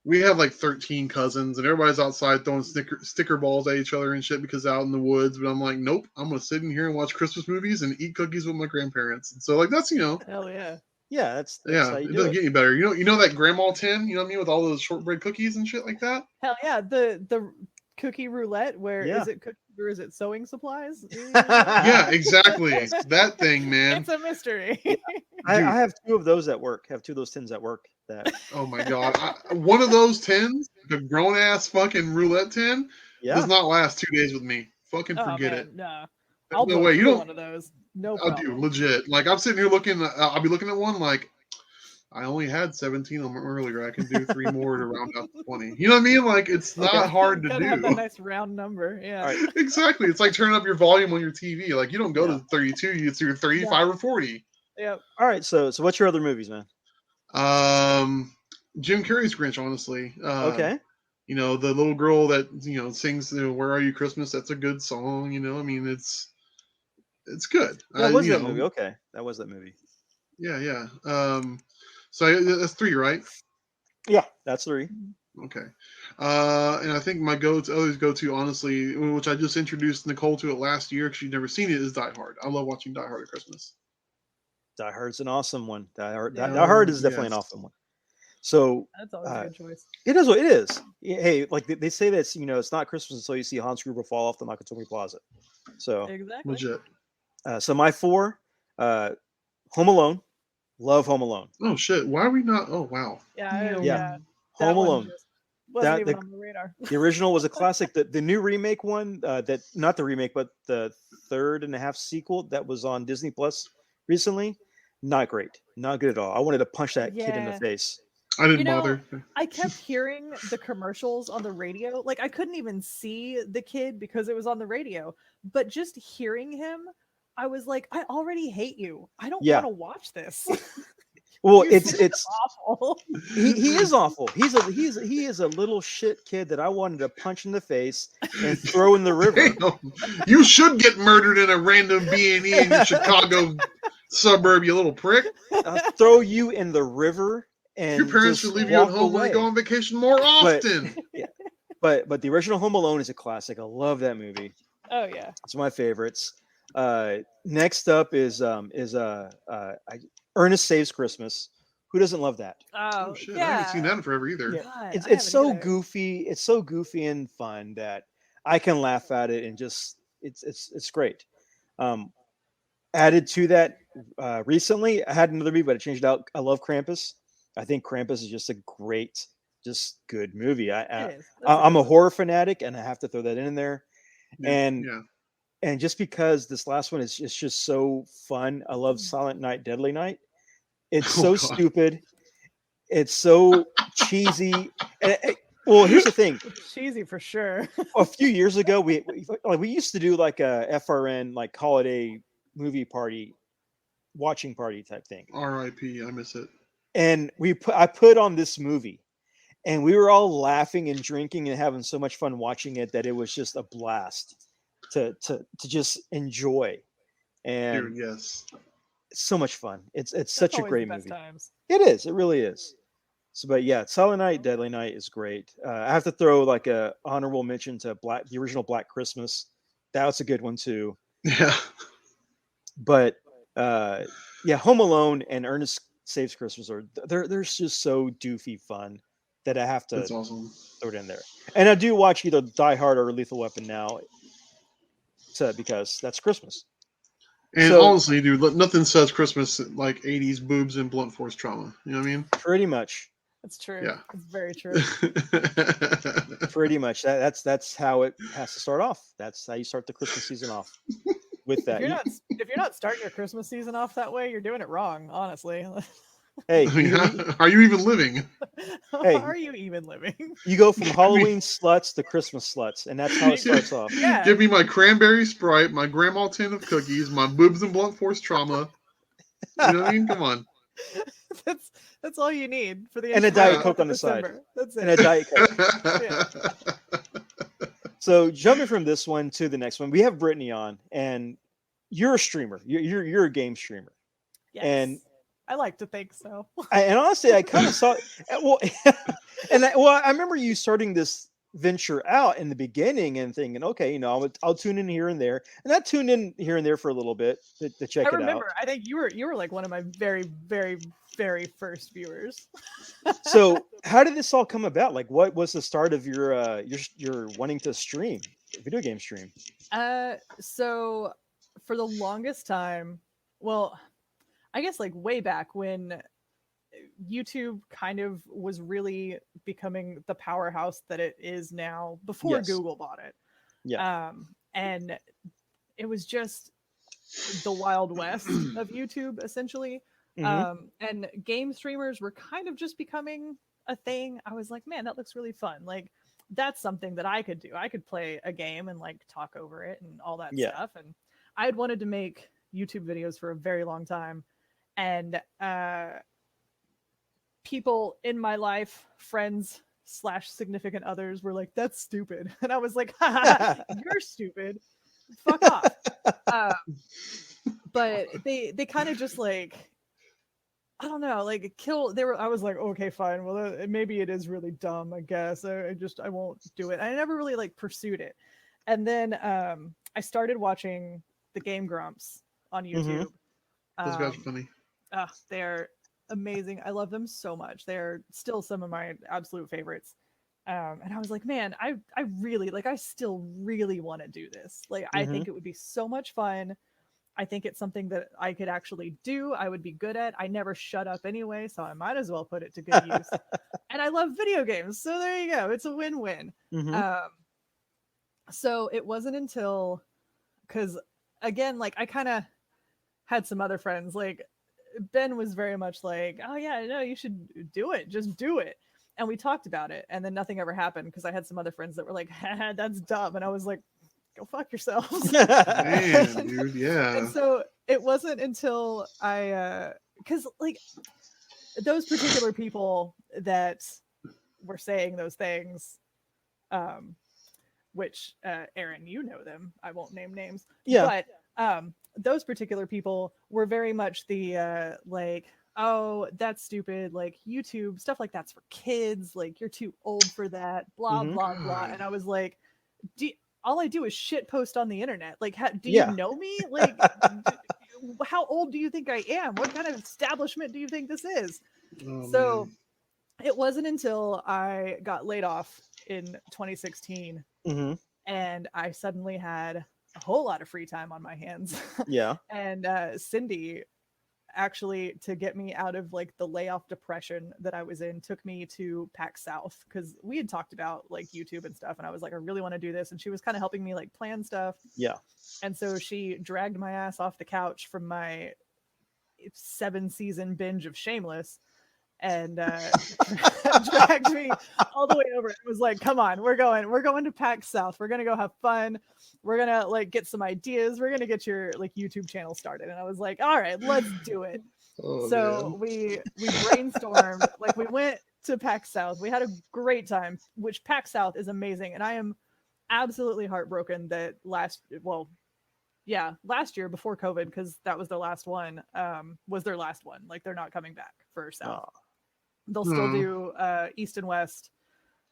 We have like 13 cousins, and everybody's outside throwing sticker balls at each other and shit because out in the woods. But I'm like, nope, I'm gonna sit in here and watch Christmas movies and eat cookies with my grandparents. And so like that's hell yeah. Yeah, that's yeah. how you It do doesn't get any better. You know that grandma tin. You know what I mean, with all those shortbread cookies and shit like that. Hell yeah, the cookie roulette. Where Yeah. is it cookies or is it sewing supplies? Yeah, exactly. That thing, man. It's a mystery. I have 2 of those at work. I have 2 of those tins at work. That Oh my god, one of those tins, the grown ass fucking roulette tin, does not last 2 days with me. Fucking forget it. No, There's I'll no way. You don't. one of those. No I problem. do legit. Like I'm sitting here looking. I'll be looking at one like I only had 17 of them earlier. I can do 3 more to round out to 20. You know what I mean? Like it's not hard to Gotta do. have that nice round number. Yeah. Right. Exactly. It's like turning up your volume on your TV. Like you don't go to 32. You get to 35 or 40. Yep. All right. So what's your other movies, man? Jim Carrey's Grinch, honestly. Okay. The little girl that sings "Where Are You Christmas." That's a good song. I mean, it's good. That was that movie. Okay, that was that movie. Yeah. So that's 3, right? Yeah, that's 3. Okay. And I think my others go to honestly, which I just introduced Nicole to it last year because she'd never seen it, is Die Hard. I love watching Die Hard at Christmas. Die Hard's an awesome one. Die Hard is definitely an awesome one. So That's always a good choice. It is what it is. Hey, like they say that it's not Christmas until you see Hans Gruber fall off the Nakatomi Plaza. So Exactly. Legit. So my 4, Home Alone. Love Home Alone. Oh shit! Why are we not? Oh wow. Yeah. Home Alone. Wasn't even on the radar. The original was a classic. The new remake one, that not the remake, but the 3.5 sequel that was on Disney Plus recently, not great, not good at all. I wanted to punch that kid in the face. I didn't bother. I kept hearing the commercials on the radio. Like I couldn't even see the kid because it was on the radio. But just hearing him, I was like, I already hate you. I don't want to watch this. Well, it's awful. He is awful. He is a little shit kid that I wanted to punch in the face and throw in the river. Damn. You should get murdered in a random B&E in your Chicago suburb, you little prick. I'll throw you in the river. And your parents should leave you at home when they go on vacation more often. But the original Home Alone is a classic. I love that movie. Oh yeah, it's one of my favorites. Next up is Ernest Saves Christmas. Who doesn't love that? Oh shit! Yeah. I haven't seen that in forever either. Yeah. God, It's so goofy. It's so goofy and fun that I can laugh at it and just it's great. Added to that recently, I had another movie, but I changed it out. I love Krampus. I think Krampus is just a great, just good movie. I'm a horror fanatic, and I have to throw that in there. And yeah. and just because this last one is just so fun, I love Silent Night, Deadly Night. It's Oh, so God. stupid. It's so cheesy. Well, here's the thing. Cheesy for sure. A few years ago, we used to do like a FRN like holiday movie party, watching party type thing, R.I.P. I miss it. and I put on this movie, and we were all laughing and drinking and having so much fun watching it that it was just a blast to just enjoy, and Dude, yes. it's so much fun. It's That's such a always great the best movie. times. It is. It really is. So, but yeah, Silent Night, Deadly Night is great. I have to throw like a honorable mention to the original Black Christmas. That was a good one too. Yeah. But yeah, Home Alone and Ernest Saves Christmas they're just so doofy fun that I have to That's awesome. throw it in there. And I do watch either Die Hard or Lethal Weapon now, because that's Christmas. And So- honestly, dude, nothing says Christmas like 80s boobs and blunt force trauma. You know what I mean? Pretty much. It's true. Yeah. It's very true. Pretty much. That's how it has to start off. That's how you start the Christmas season off. With that. If you're not starting your Christmas season off that way, you're doing it wrong, honestly. Hey, I mean, are you even living? Hey. Are you even living? you go from Halloween sluts to Christmas sluts, and that's how it starts off. Yeah. Give me my cranberry Sprite, my grandma tin of cookies, my boobs and blunt force trauma. You know what I mean? Come on. That's all you need for the And a entire Diet month Coke of on the side. December. That's it. And a Diet Coke. So jumping from this one to the next one, we have Brittany on, and you're a streamer. You're a game streamer. Yes. And I like to think so. and honestly, I kind of saw well, I remember you starting this venture out in the beginning and thinking, okay, I'll tune in here and there, and I tuned in here and there for a little bit to check I it remember. out. I think you were like one of my very, very, very first viewers. So how did this all come about? Like, what was the start of your wanting to stream, video game stream? So for the longest time, well, I guess like way back when YouTube kind of was really becoming the powerhouse that it is now before Yes. Google bought it. Yeah. And it was just the Wild West of YouTube, essentially. Mhm. And game streamers were kind of just becoming a thing. I was like, man, that looks really fun. Like, that's something that I could do. I could play a game and like talk over it and all that Yeah. stuff. And I had wanted to make YouTube videos for a very long time. And people in my life, friends / significant others, were like, that's stupid. And I was like, you're stupid. Fuck off. But they kind of just like, I don't know, like I was like, okay, fine. Well, maybe it is really dumb, I guess. I won't do it. I never really like pursued it. And then I started watching the Game Grumps on YouTube. Those guys are funny. They're amazing. I love them so much. They're still some of my absolute favorites. And I was like, man, I really like, I still really want to do this. Like, I think it would be so much fun. I think it's something that I could actually do. I would be good at. I never shut up anyway, so I might as well put it to good use. And I love video games, so there you go. It's a win-win. So it wasn't until, because again, like I kind of had some other friends. Like Ben was very much like, oh yeah, no, you should do it. Just do it. And we talked about it, and then nothing ever happened because I had some other friends that were like, that's dumb. And I was like, go fuck yourselves. Man, dude, yeah. And so it wasn't until because like those particular people that were saying those things, which Aaron, you know them, I won't name names. Yeah. But those particular people were very much the like, oh, that's stupid, like YouTube stuff like that's for kids, like you're too old for that, blah blah blah. And I was like, all I do is shit post on the internet. Like, do you know me? Like, how old do you think I am? What kind of establishment do you think this is? So man. it wasn't until I got laid off in 2016 and I suddenly had a whole lot of free time on my hands. Yeah. And Cindy actually, to get me out of like the layoff depression that I was in, took me to PAX South, because we had talked about like YouTube and stuff, and I was like, I really want to do this, and she was kind of helping me like plan stuff. Yeah. And so she dragged my ass off the couch from my 7-season binge of Shameless and dragged me all the way over. It was like, come on, we're going to PAX South. We're gonna go have fun. We're gonna like get some ideas. We're gonna get your like YouTube channel started. And I was like, all right, let's do it. So we brainstormed. Like, we went to PAX South. We had a great time, which PAX South is amazing. And I am absolutely heartbroken that last year before COVID, because that was their last one, was their last one. Like, they're not coming back for South. Oh. They'll still do East and West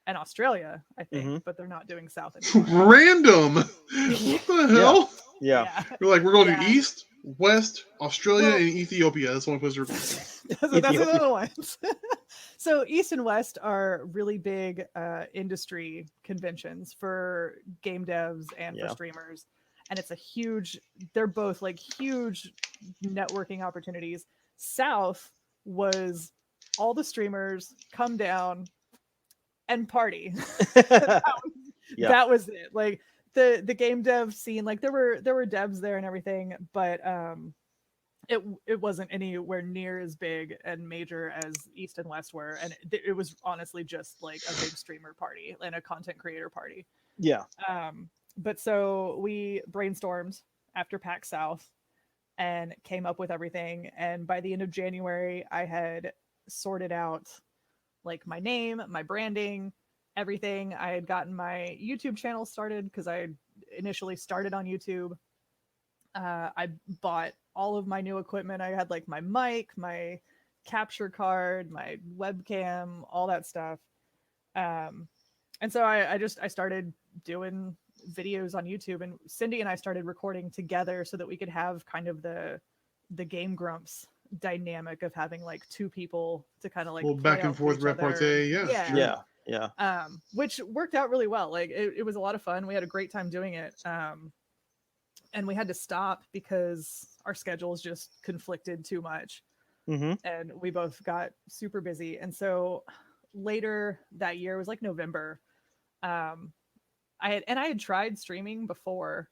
and Australia, I think, but they're not doing South anymore. Random. What the hell? Yeah. We're like, we're going to East, West, Australia, and Ethiopia. That's one place we're going. That's the other ones. So East and West are really big industry conventions for game devs and for streamers. And it's they're both like huge networking opportunities. South was all the streamers come down and party. That was it. Like, the game dev scene, like there were devs there and everything, but it wasn't anywhere near as big and major as East and West were. And it was honestly just like a big streamer party and a content creator party. Yeah. But so we brainstormed after PAX South and came up with everything. And by the end of January, I had sorted out like my name, my branding, everything. I had gotten my YouTube channel started because I initially started on YouTube. I bought all of my new equipment. I had like my mic, my capture card, my webcam, all that stuff. And so I started doing videos on YouTube, and Cindy and I started recording together so that we could have kind of the Game Grumps dynamic of having like two people to kind of like back and forth repartee. Yeah. Which worked out really well. Like, it was a lot of fun. We had a great time doing it. And we had to stop because our schedules just conflicted too much. And we both got super busy. And so later that year, it was like November, I had tried streaming before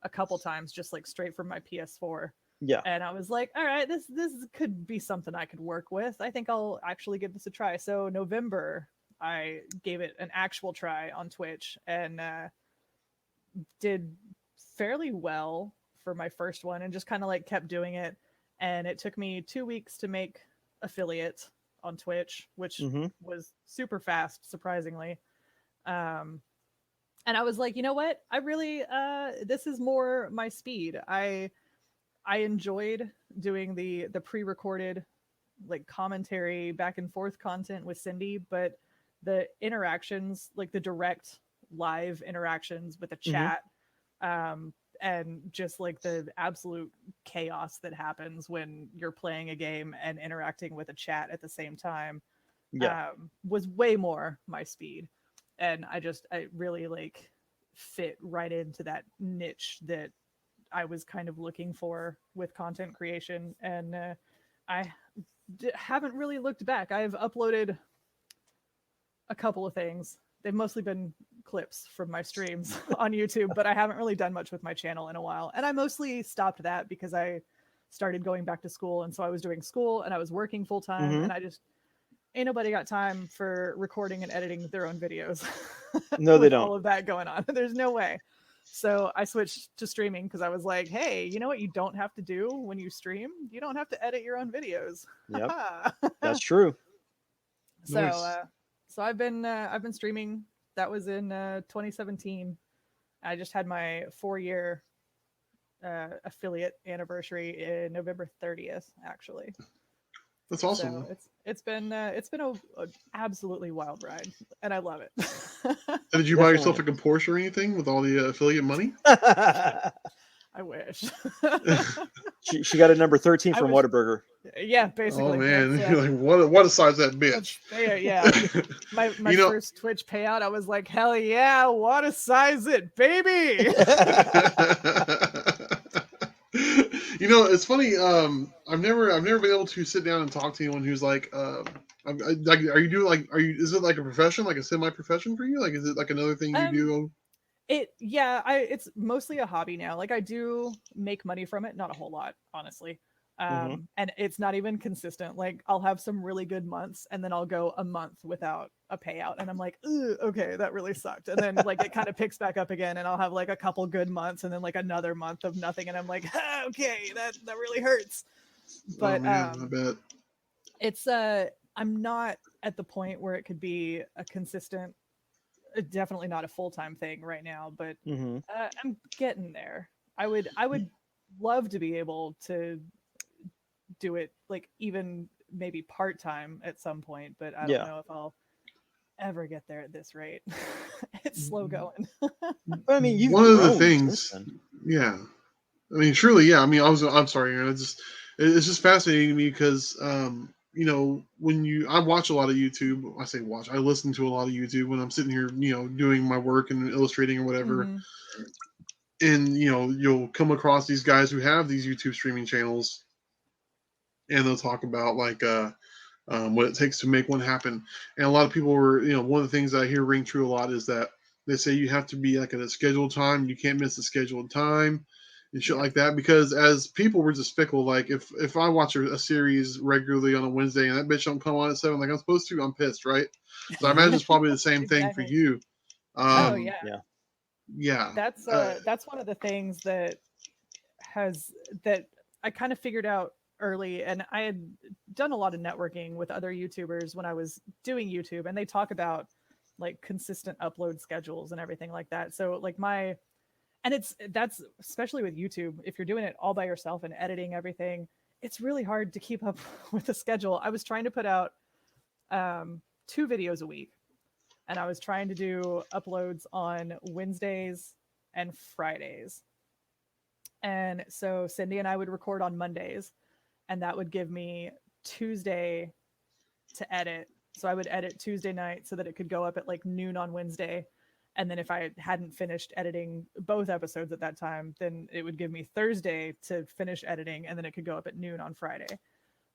a couple times, just like straight from my PS4. Yeah. And I was like, all right, this could be something I could work with. I think I'll actually give this a try. So November, I gave it an actual try on Twitch and did fairly well for my first one, and just kind of like kept doing it. And it took me 2 weeks to make affiliate on Twitch, which was super fast, surprisingly. And I was like, you know what? I really, this is more my speed. I enjoyed doing the pre-recorded like commentary back and forth content with Cindy, but the interactions, like the direct live interactions with the chat, and just like the absolute chaos that happens when you're playing a game and interacting with a chat at the same time, was way more my speed. And I really like fit right into that niche that I was kind of looking for with content creation. And I haven't really looked back. I've uploaded a couple of things. They've mostly been clips from my streams on YouTube, but I haven't really done much with my channel in a while. And I mostly stopped that because I started going back to school. And so I was doing school and I was working full time, and I just, ain't nobody got time for recording and editing their own videos. No, they don't. All of that going on. There's no way. So I switched to streaming because I was like, hey, you know what you don't have to do when you stream? You don't have to edit your own videos. Yep. That's true. So Nice. so I've been streaming. That was in 2017. I just had my 4-year affiliate anniversary in November 30th, actually. That's awesome. So it's been a absolutely wild ride, and I love it. Did you buy yourself like a Porsche or anything with all the affiliate money? I wish. she got a number 13 from wish- Whataburger. Yeah, basically. Oh man, That's, you're like, what a size that bitch. yeah. My first Twitch payout, I was like, hell yeah, what a size it, baby. You know, it's funny. I've never been able to sit down and talk to anyone who's like, are you doing like, is it like a profession, like a semi-profession for you? Like, is it like another thing you do? It's mostly a hobby now. Like I do make money from it, not a whole lot, honestly. And it's not even consistent. Like I'll have some really good months and then I'll go a month without a payout and I'm like, okay, that really sucked. And then like it kind of picks back up again and I'll have like a couple good months and then like another month of nothing and I'm like, okay, that really hurts. But I bet. it's I'm not at the point where it could be a consistent, definitely not a full-time thing right now, but I'm getting there. I would love to be able to do it like even maybe part-time at some point, but I don't know if I'll ever get there at this rate. It's slow going. I mean, one of the things, yeah. I mean, surely, yeah. I mean, I'm sorry, Aaron. It's just fascinating to me because, you know, I watch a lot of YouTube. I say watch. I listen to a lot of YouTube when I'm sitting here, you know, doing my work and illustrating or whatever. And you know, you'll come across these guys who have these YouTube streaming channels, and they'll talk about like what it takes to make one happen. And a lot of people were, you know, one of the things that I hear ring true a lot is that they say you have to be like at a scheduled time. You can't miss the scheduled time and shit like that, because as people we're just fickle. Like if I watch a series regularly on a Wednesday and that bitch don't come on at 7 like I'm supposed to, I'm pissed, right? So I imagine it's probably the same thing for you. Yeah. That's one of the things that I kind of figured out early, and I had done a lot of networking with other YouTubers when I was doing YouTube, and they talk about like consistent upload schedules and everything like that. So like that's especially with YouTube, if you're doing it all by yourself and editing everything, it's really hard to keep up with the schedule. I was trying to put out 2 videos a week, and I was trying to do uploads on Wednesdays and Fridays. And so Cindy and I would record on Mondays, and that would give me Tuesday to edit. So I would edit Tuesday night so that it could go up at like noon on Wednesday. And then if I hadn't finished editing both episodes at that time, then it would give me Thursday to finish editing, and then it could go up at noon on Friday.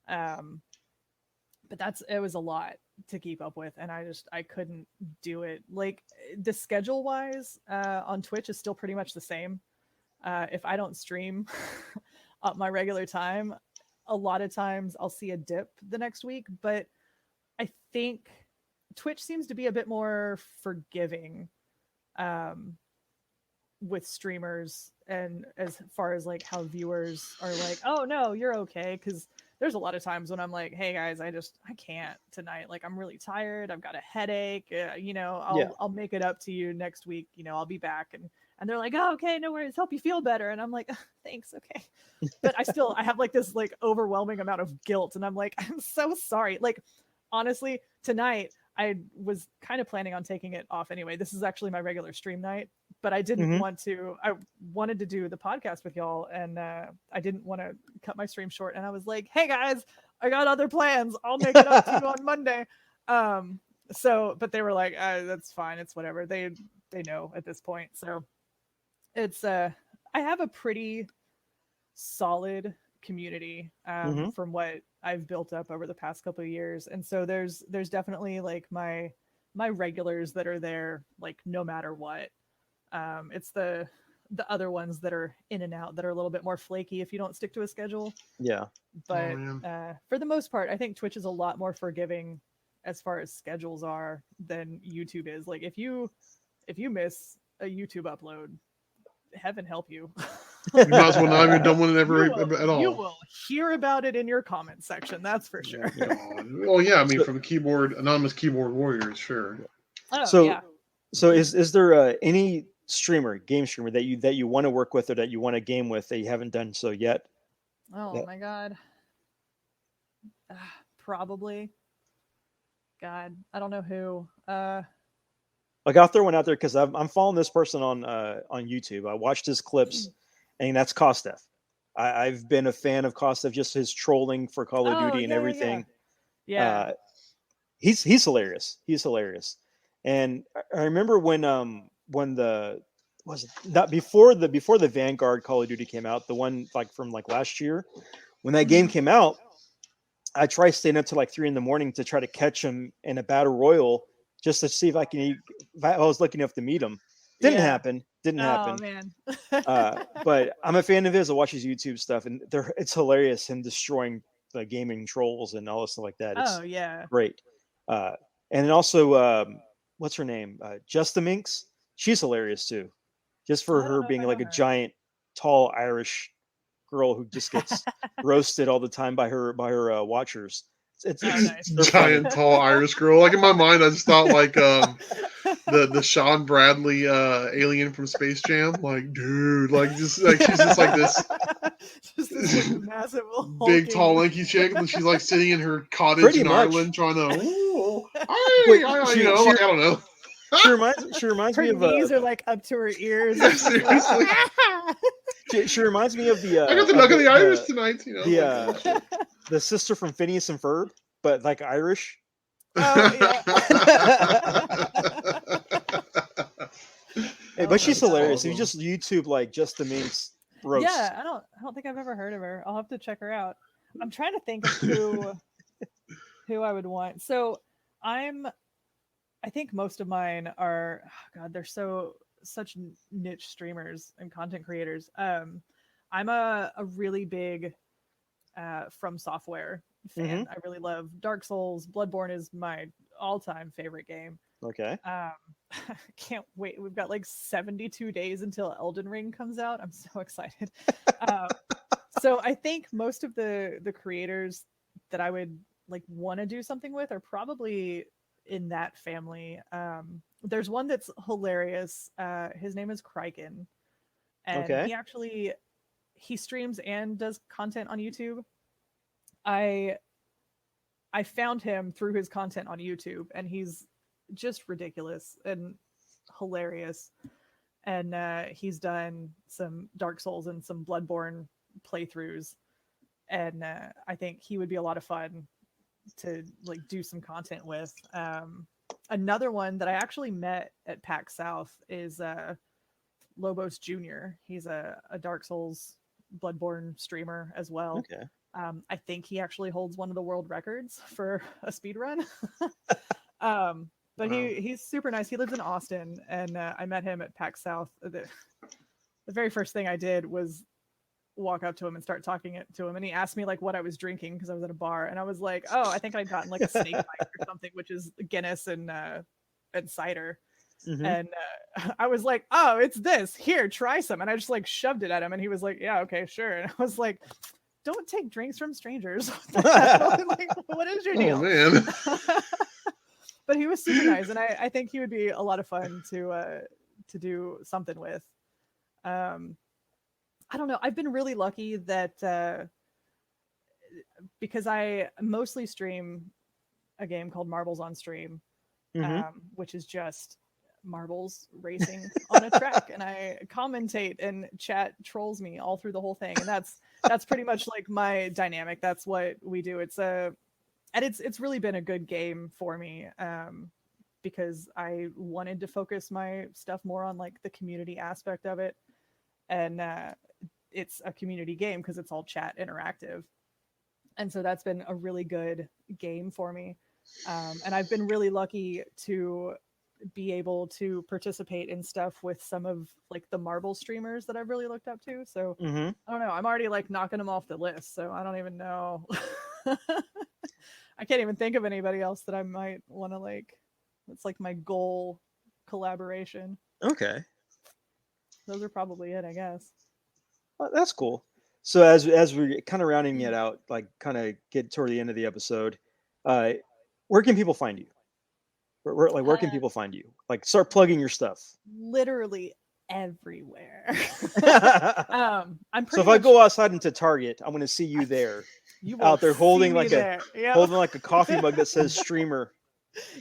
But it was a lot to keep up with, and I couldn't do it. Like the schedule wise on Twitch is still pretty much the same. If I don't stream at my regular time, a lot of times I'll see a dip the next week, but I think Twitch seems to be a bit more forgiving with streamers, and as far as like how viewers are like, oh no, you're okay, because there's a lot of times when I'm like, hey guys, I can't tonight, like I'm really tired, I've got a headache, you know, I'll make it up to you next week, you know, I'll be back. And they're like, oh, okay, no worries, hope you feel better. And I'm like, thanks, okay. But I have like this like overwhelming amount of guilt, and I'm like, I'm so sorry. Like honestly, tonight I was kind of planning on taking it off anyway. This is actually my regular stream night, but I didn't want to. I wanted to do the podcast with y'all, and I didn't want to cut my stream short. And I was like, hey guys, I got other plans. I'll make it up to you on Monday. But they were like, that's fine. It's whatever. They know at this point. So it's I have a pretty solid community from what I've built up over the past couple of years, and so there's definitely like my regulars that are there like no matter what. It's the other ones that are in and out that are a little bit more flaky if you don't stick to a schedule. But for the most part, I think Twitch is a lot more forgiving as far as schedules are than YouTube is. Like if you miss a YouTube upload, heaven help you. You might as well not even done one ever at all. You will hear about it in your comment section, that's for sure. Well, yeah, I mean, from anonymous keyboard warriors, sure. So is there any game streamer that you want to work with or that you want to game with that you haven't done so yet? My God. Probably. God, I don't know who. Like I'll throw one out there because I'm following this person on YouTube. I watched his clips, and that's Kostev. I've been a fan of Kostev, just his trolling for Call of Duty and everything. Yeah. He's hilarious. He's hilarious. And I remember when the was it not before the Vanguard Call of Duty came out, the one like from like last year, when that game came out, I tried staying up to like 3 a.m. to try to catch him in a battle royal just to see if I was lucky enough to meet him. Didn't Yeah. happen. Didn't happen. Oh man. But I'm a fan of his. I watch his YouTube stuff, and it's hilarious him destroying the gaming trolls and all this stuff like that. It's Oh yeah. great. And then also, what's her name? Just the Minx. She's hilarious too, just for I don't her know if being I like know a her. giant, tall Irish girl who just gets roasted all the time by her watchers. It's Oh, nice. they're funny. Giant, tall Irish girl. Like in my mind, I just thought like the Sean Bradley alien from Space Jam. Like, dude, like just like she's just like this Just this like, massive big, tall, hulking- lanky chick, and she's like sitting in her cottage Pretty in much. Ireland, trying to, ooh, Wait, you know, like, I don't know. She reminds Her me of knees are like up to her ears. Seriously, she reminds me of the I got the luck of the Irish tonight. You know, the the sister from Phineas and Ferb, but like Irish. Oh yeah. Hey, Oh, but she's that's hilarious. If you awesome. just YouTube like Just the Minx roast. Yeah, I don't think I've ever heard of her. I'll have to check her out. I'm trying to think of who I would want. So I think most of mine are God, they're such niche streamers and content creators. I'm a really big From Software fan. I really love Dark Souls. Bloodborne is my all-time favorite game. Okay. Can't wait. We've got like 72 days until Elden Ring comes out. I'm so excited. So I think most of the creators that I would like want to do something with are probably in that family. There's one that's hilarious. His name is Kraken, and Okay. he streams and does content on YouTube. I found him through his content on YouTube, and he's just ridiculous and hilarious. And he's done some Dark Souls and some Bloodborne playthroughs, and I think he would be a lot of fun to like do some content with. Another one that I actually met at PAX South is Lobos Jr. He's a Dark Souls Bloodborne streamer as well. Okay. I think he actually holds one of the world records for a speed run. But he's super nice. He lives in Austin, and I met him at PAX South. The very first thing I did was walk up to him and start talking to him, and he asked me like what I was drinking because I was at a bar, and I was like, oh, I think I'd gotten like a snake bite or something, which is Guinness and cider. Mhm. And I was like, oh, it's this, here, try some. And I just like shoved it at him, and he was like, yeah, okay, sure. And I was like, don't take drinks from strangers. Like, what is your deal? Oh man. But he was super nice, and I think he would be a lot of fun to do something with. I don't know. I've been really lucky that because I mostly stream a game called Marbles on Stream, which is just marbles racing on a track, and I commentate, and chat trolls me all through the whole thing, and that's pretty much like my dynamic. That's what we do. It's really been a good game for me, because I wanted to focus my stuff more on like the community aspect of it, and it's a community game because it's all chat interactive, and so that's been a really good game for me, and I've been really lucky to be able to participate in stuff with some of like the Marble streamers that I've really looked up to. So I don't know, I'm already like knocking them off the list, so I don't even know. I can't even think of anybody else that I might want to like. It's like my goal collaboration. Okay. Those are probably it, I guess. Well, that's cool. So as we're kind of rounding it out, like kind of get toward the end of the episode, where can people find you? Where can people find you? Like, start plugging your stuff. Literally everywhere. I'm pretty So if I much, go outside into Target, I'm going to see you there, you out there will holding see me like there. Yep. holding like a coffee mug that says "streamer."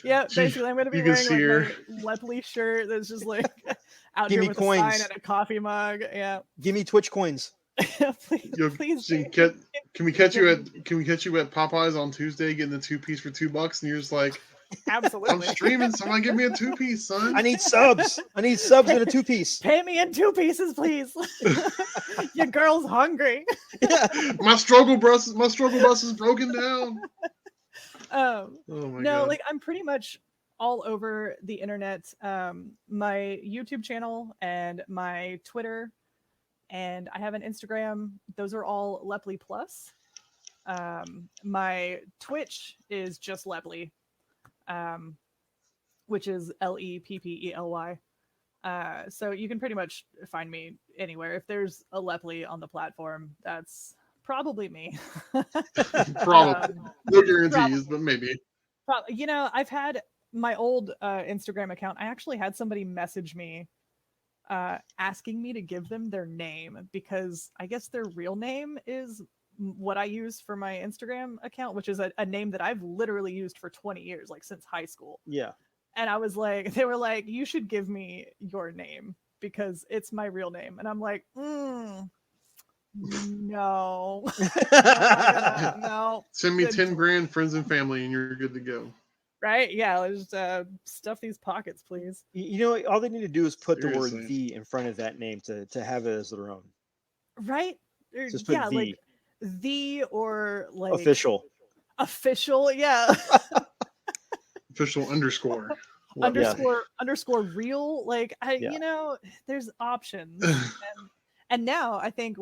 Yeah, basically, I'm going to be You can wearing see her. like my Leppely shirt that's just like out Give here me with coins. a sign and a coffee mug. Yeah, Give me Twitch coins. please, Yo, please. so do. can we catch you at Popeyes on Tuesday getting the 2-piece for $2 and you're just like, Absolutely. I'm streaming. Someone give me a 2-piece, son. I need subs. I need subs in a 2-piece. Pay me in 2 pieces, please. Your girl's hungry. Yeah. My struggle bus is broken down. Oh my no, god. like I'm pretty much all over the internet. My YouTube channel and my Twitter, and I have an Instagram. Those are all Leppely Plus. My Twitch is just Leppely, which is Leppely. So you can pretty much find me anywhere. If there's a Leppely on the platform, that's probably me. Probably. No guarantees, but maybe. You know, I've had my old Instagram account. I actually had somebody message me asking me to give them their name because I guess their real name is what I use for my Instagram account, which is a name that I've literally used for 20 years, like since high school. Yeah. And I was like, they were like, you should give me your name because it's my real name. And I'm like, no. No. Send me 10 grand, friends and family, and you're good to go. Right? Yeah, let's stuff these pockets, please. You know, all they need to do is put the Seriously. word "the" in front of that name to have it as their own. Right? Or, Just put yeah, "the." like the or like Official. Official, yeah. Official underscore. underscore real. Like Yeah. you know, there's options. And now I think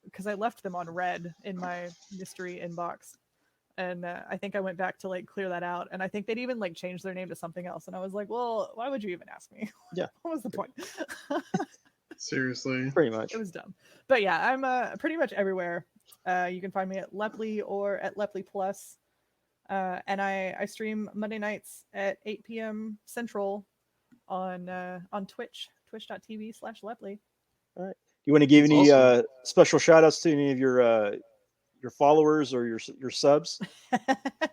because I left them on red in my mystery inbox. And I think I went back to like clear that out, and I think they'd even like changed their name to something else. And I was like, "Well, why would you even ask me? Yeah. What was the point?" Seriously. Pretty much. It was dumb. But yeah, I'm pretty much everywhere. You can find me at Leppely or at Leppely Plus, and I stream Monday nights at 8 p.m. Central on Twitch, twitch.tv/Leppely. All right. Do you want to give That's any awesome. special shout outs to any of your followers or your subs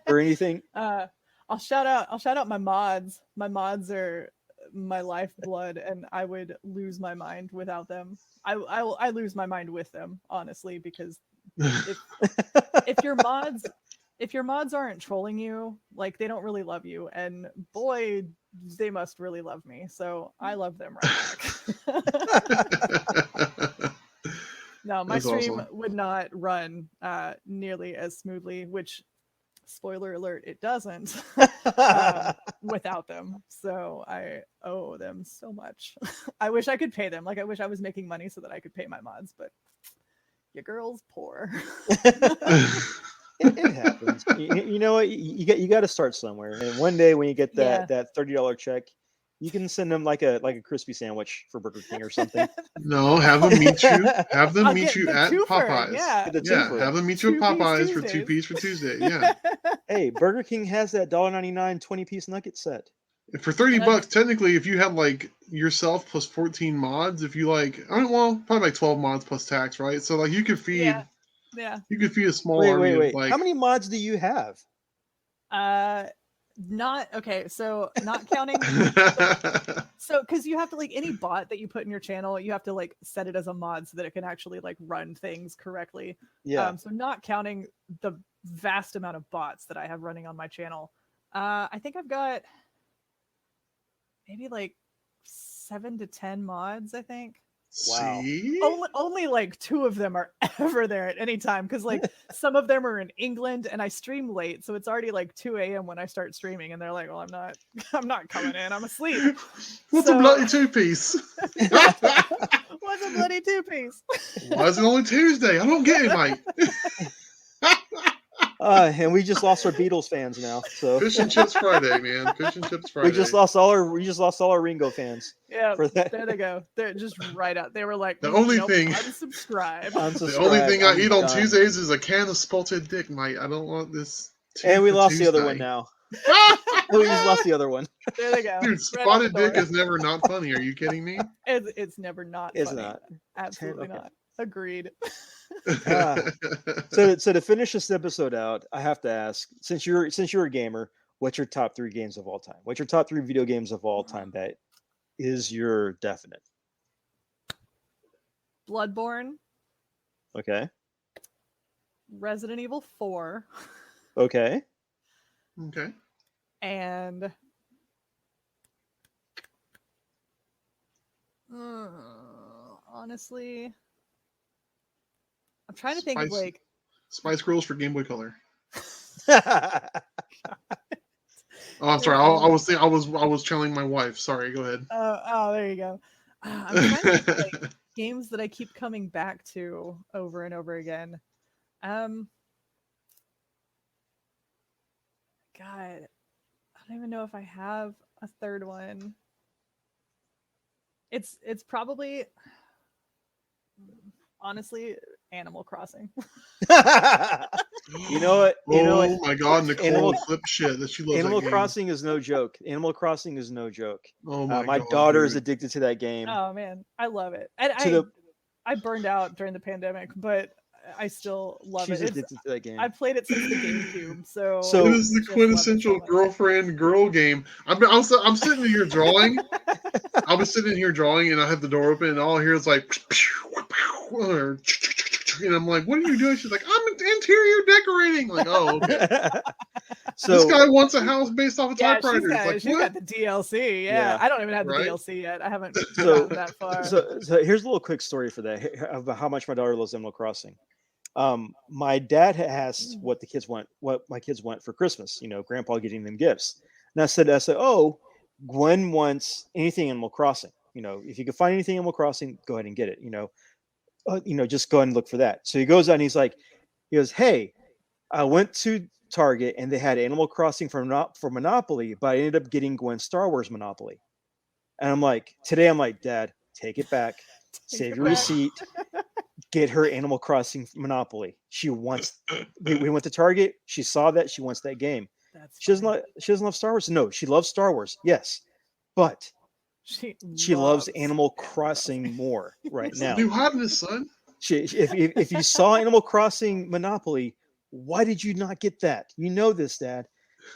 or anything? I'll shout out my mods. My mods are my lifeblood, and I would lose my mind without them. I lose my mind with them, honestly, because if your mods aren't trolling you, like they don't really love you, and boy, they must really love me. So I love them right back. No, my That's stream awesome. would not run nearly as smoothly, which, spoiler alert, it doesn't without them. So I owe them so much. I wish I could pay them. Like, I wish I was making money so that I could pay my mods, but your girl's poor. It happens. You know what? You got to start somewhere. And one day when you get that $30 check, you can send them like a crispy sandwich for Burger King or something. No, have them meet you. Have them I'll meet get you the at twofer, Popeyes. yeah. The Yeah, twofer. have them meet you at 2-piece Popeyes for Tuesdays. 2-piece for Tuesday. Yeah. Hey, Burger King has that $1.99 20-piece nugget set. For $30, technically, if you had like yourself plus 14 mods, if you like, probably like 12 mods plus tax, right? So like you could feed, you could feed a small army Wait. of like. How many mods do you have? Not okay. So not counting. So because you have to, like, any bot that you put in your channel, you have to like set it as a mod so that it can actually like run things correctly. Yeah. So not counting the vast amount of bots that I have running on my channel, I think I've got maybe like 7 to 10 mods, I think. Wow. See? Only like 2 of them are ever there at any time, because like some of them are in England and I stream late, so it's already like 2 a.m. when I start streaming, and they're like, "Well, I'm not coming in. I'm asleep." What's a bloody 2-piece? What's a bloody 2-piece? Why is it only Tuesday? I don't get it, mate. And we just lost our Beatles fans now. So Fish and Chips Friday, man. Fish and Chips Friday. we just lost all our Ringo fans. Yeah, For that. there they go. They're just right out. They were like, The only nope, thing- unsubscribe. The only thing I eat on done. Tuesdays is a can of spalted dick, mate. I don't want this. And we lost the other Tuesday. one now. We just lost the other one. There they go. Dude, Right out spotted the door. dick is never not funny. Are you kidding me? It's never not. It's funny. not. Absolutely Okay. not. Agreed. So to finish this episode out, I have to ask, since you're a gamer, what's your top 3 games of all time? What's your top 3 video games of all time that is your definite? Bloodborne, Okay. Resident Evil 4, Okay. Okay. And honestly, I'm trying to think of like Spice Girls for Game Boy Color. Oh, Oh, I'm sorry. I was channeling my wife. Sorry. Go ahead. Oh, there you go. I'm trying to think of like games that I keep coming back to over and over again. God, I don't even know if I have a third one. It's probably honestly Animal Crossing. You know what? You know Oh what? my God, Nicole Animal- flip shit that she loves Animal that game. Crossing is no joke. Animal Crossing is no joke. Oh my My God, daughter is dude. addicted to that game. Oh man, I love it. And To I burned out during the pandemic, but I still love She's it. addicted to that game. I played it since the GameCube, so So- It is the just love it so quintessential much. girlfriend girl game. I'm sitting here drawing. I was sitting here drawing, and I have the door open, and all I hear is like, and I'm like, "What are you doing?" She's like, "I'm interior decorating." Like, oh, okay. So This guy wants a house based off of Yeah, typewriters. Like, she's what? got the DLC. Yeah. Yeah. I don't even have the Right? DLC yet. I haven't So- gotten that far. so here's a little quick story for that about how much my daughter loves Animal Crossing. My dad had asked what my kids want for Christmas. You know, Grandpa getting them gifts, and I said, oh, Gwen wants anything Animal Crossing. You know, if you can find anything Animal Crossing, go ahead and get it. You know, just go ahead and look for that. So he goes out and he goes, hey, I went to Target and they had Animal Crossing for Monopoly, but I ended up getting Gwen's Star Wars Monopoly. And I'm like, Dad, take it back, save it your back. receipt, get her Animal Crossing Monopoly. She wants. We went to Target. She saw that. She wants that game. That's She doesn't funny. love Star Wars. No, she loves Star Wars. Yes, but she loves Animal Crossing more right It's now. the new hotness, son. If you saw Animal Crossing Monopoly, why did you not get that? You know this, Dad.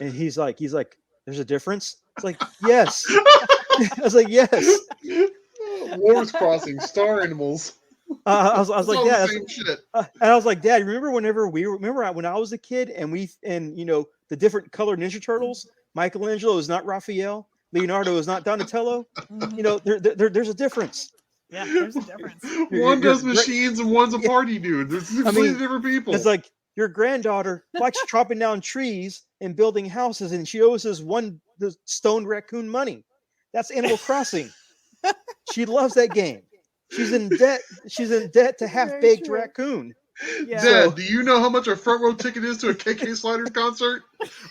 And he's like, there's a difference. It's like, yes. I was like, yes. Wars Crossing, Star Animals. I was It's like, all Dad. the same shit. And I was like, Dad, remember when I was a kid and the different colored Ninja Turtles? Michelangelo is not Raphael. Leonardo is not Donatello. Mhm. You know, there's a difference. Yeah, there's a difference. One does you're- machines and one's a party dude. There's completely different people. It's like your granddaughter likes chopping down trees and building houses, and she owes us the stoned raccoon money. That's Animal Crossing. She loves that game. She's in debt. She's in debt to Half Baked true. Raccoon. Yeah. Dad, do you know how much a front row ticket is to a KK Sliders concert?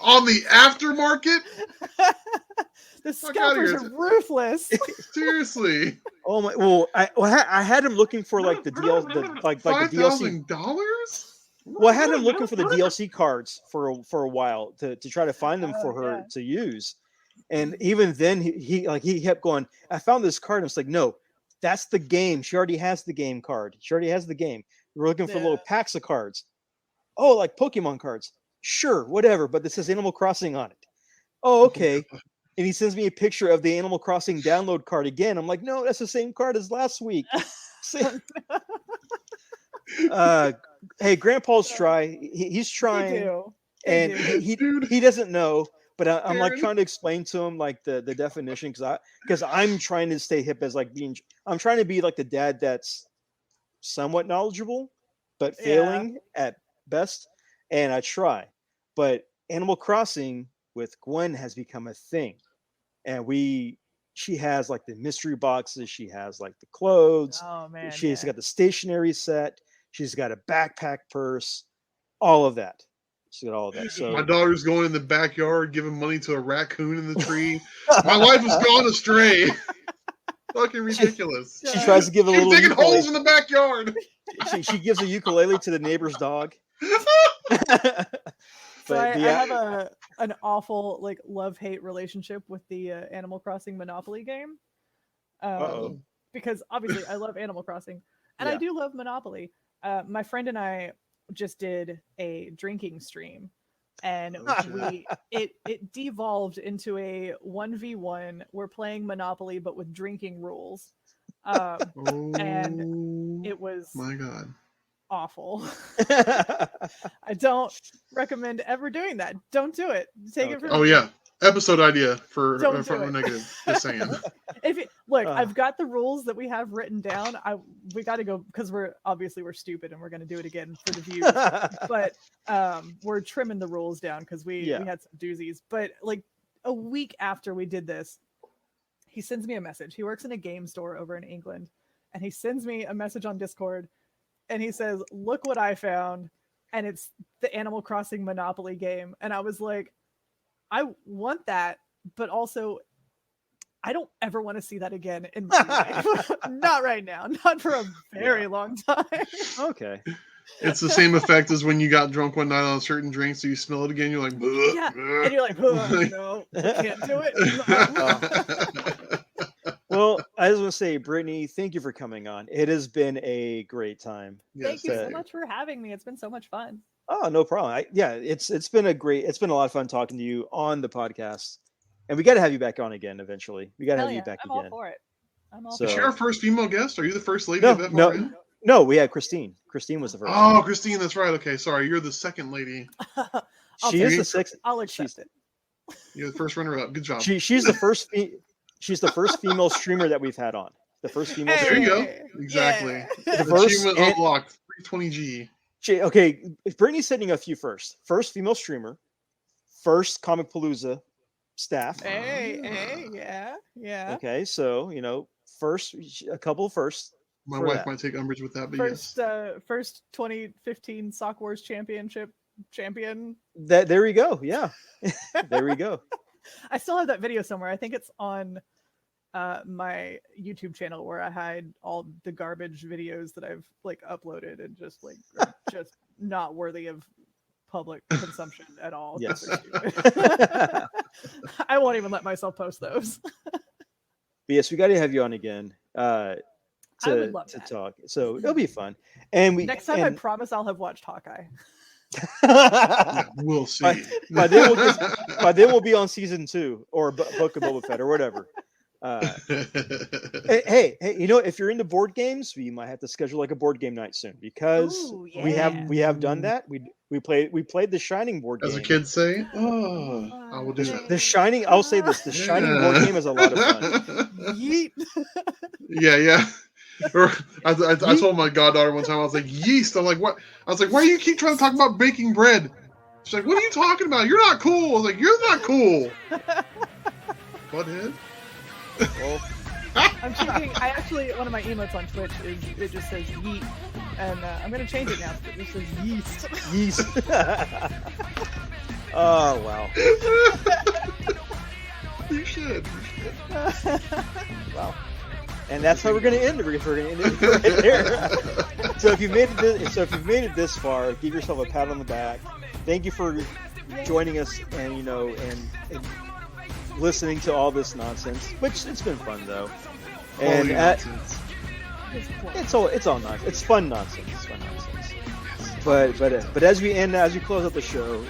On the aftermarket? The Fuck outta scalpers here. are ruthless. Seriously. Oh my! Well, I had him looking for like the DLC. Like the DLC. $5,000? Well, I had him looking for the DLC cards for a while to try to find them for her yeah. to use, and even then he kept going. I found this card. And it's like, no, that's the game. She already has the game card. She already has the game. We're looking for little Yeah. packs of cards. Oh, like Pokemon cards. Sure, whatever. But this says Animal Crossing on it. Oh, okay. And he sends me a picture of the Animal Crossing download card again. I'm like, no, that's the same card as last week. Hey, Grandpa's he's They trying, do. and do. he doesn't know. But I'm like Aaron. trying to explain to him like the definition because I'm trying to stay hip as like I'm trying to be like the dad that's somewhat knowledgeable, but Yeah. failing at best. And I try, but Animal Crossing with Gwen has become a thing, and she has like the mystery boxes, she has like the clothes, Oh man. she's yeah. got the stationery set, she's got a backpack purse, all of that. She's got all of that. My So daughter's going in the backyard giving money to a raccoon in the tree. My wife has gone astray. Fucking ridiculous. she tries to give a She's little digging ukulele. holes in the backyard. She gives a ukulele to the neighbor's dog. So I yeah, have an awful like love-hate relationship with the Animal Crossing Monopoly game. Uh-oh. Because obviously I love Animal Crossing and I Yeah. do love Monopoly. My friend and I just did a drinking stream, and it devolved into a 1v1. We're playing Monopoly but with drinking rules. And it was My God. awful. I don't recommend ever doing that. Don't do it. Take it Okay. from Oh me. yeah. Episode idea for Don't do from it. a negative. Just saying. Look, Uh. I've got the rules that we have written down. We got to go because we're stupid and we're going to do it again for the views. But we're trimming the rules down because we had some doozies. But like a week after we did this, he sends me a message. He works in a game store over in England, and he sends me a message on Discord, and he says, "Look what I found," and it's the Animal Crossing Monopoly game. And I was like, I want that, but also I don't ever want to see that again in my life. Not right now. Not for a very long time. Okay. It's the same effect as when you got drunk one night on a certain drink, so you smell it again, you're like, "Bleh, Yeah. bleh." And you're like, oh, no, I can't do it. Well, I just want to say, Brittany, thank you for coming on. It has been a great time. Thank you so uh, much for having me. It's been so much fun. Oh, no problem. It's been a lot of fun talking to you on the podcast, and we got to have you back on again eventually. We got to Hell have you yeah, back I'm again. all for it. I'm all So- Is for she it. our first female guest? Are you the first lady No, of FRN? no, we had Christine. Christine was the first. Oh, Christine, that's right. Okay, sorry. You're the second lady. I'll She take is it. the sixth. I'll accept it. You're the first runner-up. Good job. She's the first. She's the first female streamer that we've had on. The first female. There you go. Hey, Exactly. yeah. The first Achievement and- unlocked. 320G. Okay, Brittany's setting a few first. First female streamer. First Comicpalooza staff. Hey, yeah. Okay, so first a couple of firsts. My For wife that. might take umbrage with that, but First 2015 Sock Wars Championship champion. There we go. Yeah, there we go. I still have that video somewhere. I think it's on my YouTube channel where I hide all the garbage videos that I've like uploaded and just like are just not worthy of public consumption at all. Yes. They're stupid. I won't even let myself post those. But yes, we got to have you on again I would love to that. talk. So it'll be fun. And we Next time, I promise I'll have watched Hawkeye. yeah, we'll see. by then we'll be on season 2 or Book of Boba Fett or whatever. Hey, if you're into board games, we might have to schedule like a board game night soon because Ooh, we yeah. have done that. We played the Shining board As game. the kids say, oh, I will do that. The Shining. I'll say this: the Shining board game is a lot of fun. Yeet. Yeah. Or I told my goddaughter one time, I was like, yeast. I'm like, what? I was like, why do you keep trying to talk about baking bread? She's like, what are you talking about? You're not cool. I was like, you're not cool. Butthead. Well, I'm changing. I actually, one of my emotes on Twitch it just says yeet, and I'm gonna change it now. It just says yeast. yeast. Oh wow! You should. Wow. And that's how we're going to end it. We're going to end it right there. So if you've made it this far, give yourself a pat on the back. Thank you for joining us and and listening to all this nonsense. Which it's been fun though. And it's all nonsense. It's fun nonsense. It's fun nonsense. But as we close out the show,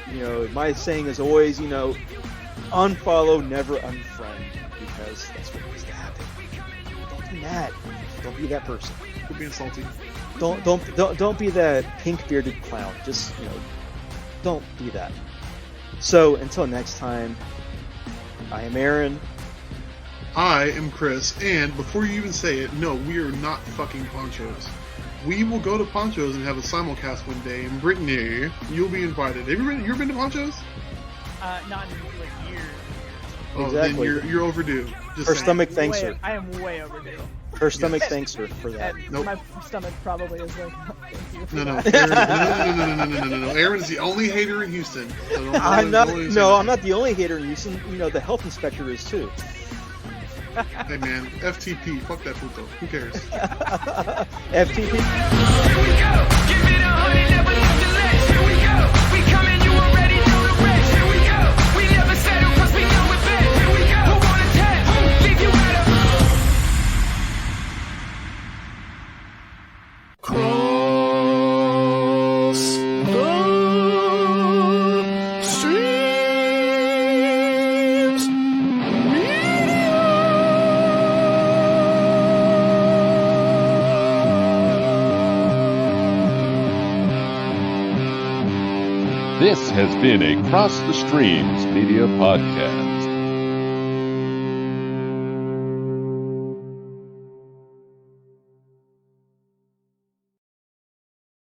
my saying is always, unfollow, never unfriend, because that's what needs to happen. Don't be mad. Don't be that person. Quit being salty. Don't be that pink bearded clown. Just don't be that. So until next time, I am Aaron. I am Chris, and before you even say it, no, we are not fucking Ponchos. We will go to Ponchos and have a simulcast one day, and Brittany, you'll be invited. Have you ever been to Ponchos? Not in like years. Oh, Exactly. then you're overdue. Just Her saying. stomach thanks her. I am way overdue. Her stomach thanks her for that. And Nope. my stomach probably is like, thank you for No, that. Aaron, no. Aaron is the only hater in Houston. So don't I'm not always- the only hater in Houston. The health inspector is too. Hey man, FTP, fuck that puto. Who cares? FTP. Here we go, give it 100, never less. Here we go, we coming, you already know the rest. Here we go, we never settle 'cause we know it best. Here we go, who wanna test? Leave you out of cross the streams. has been a Cross the Streams media podcast.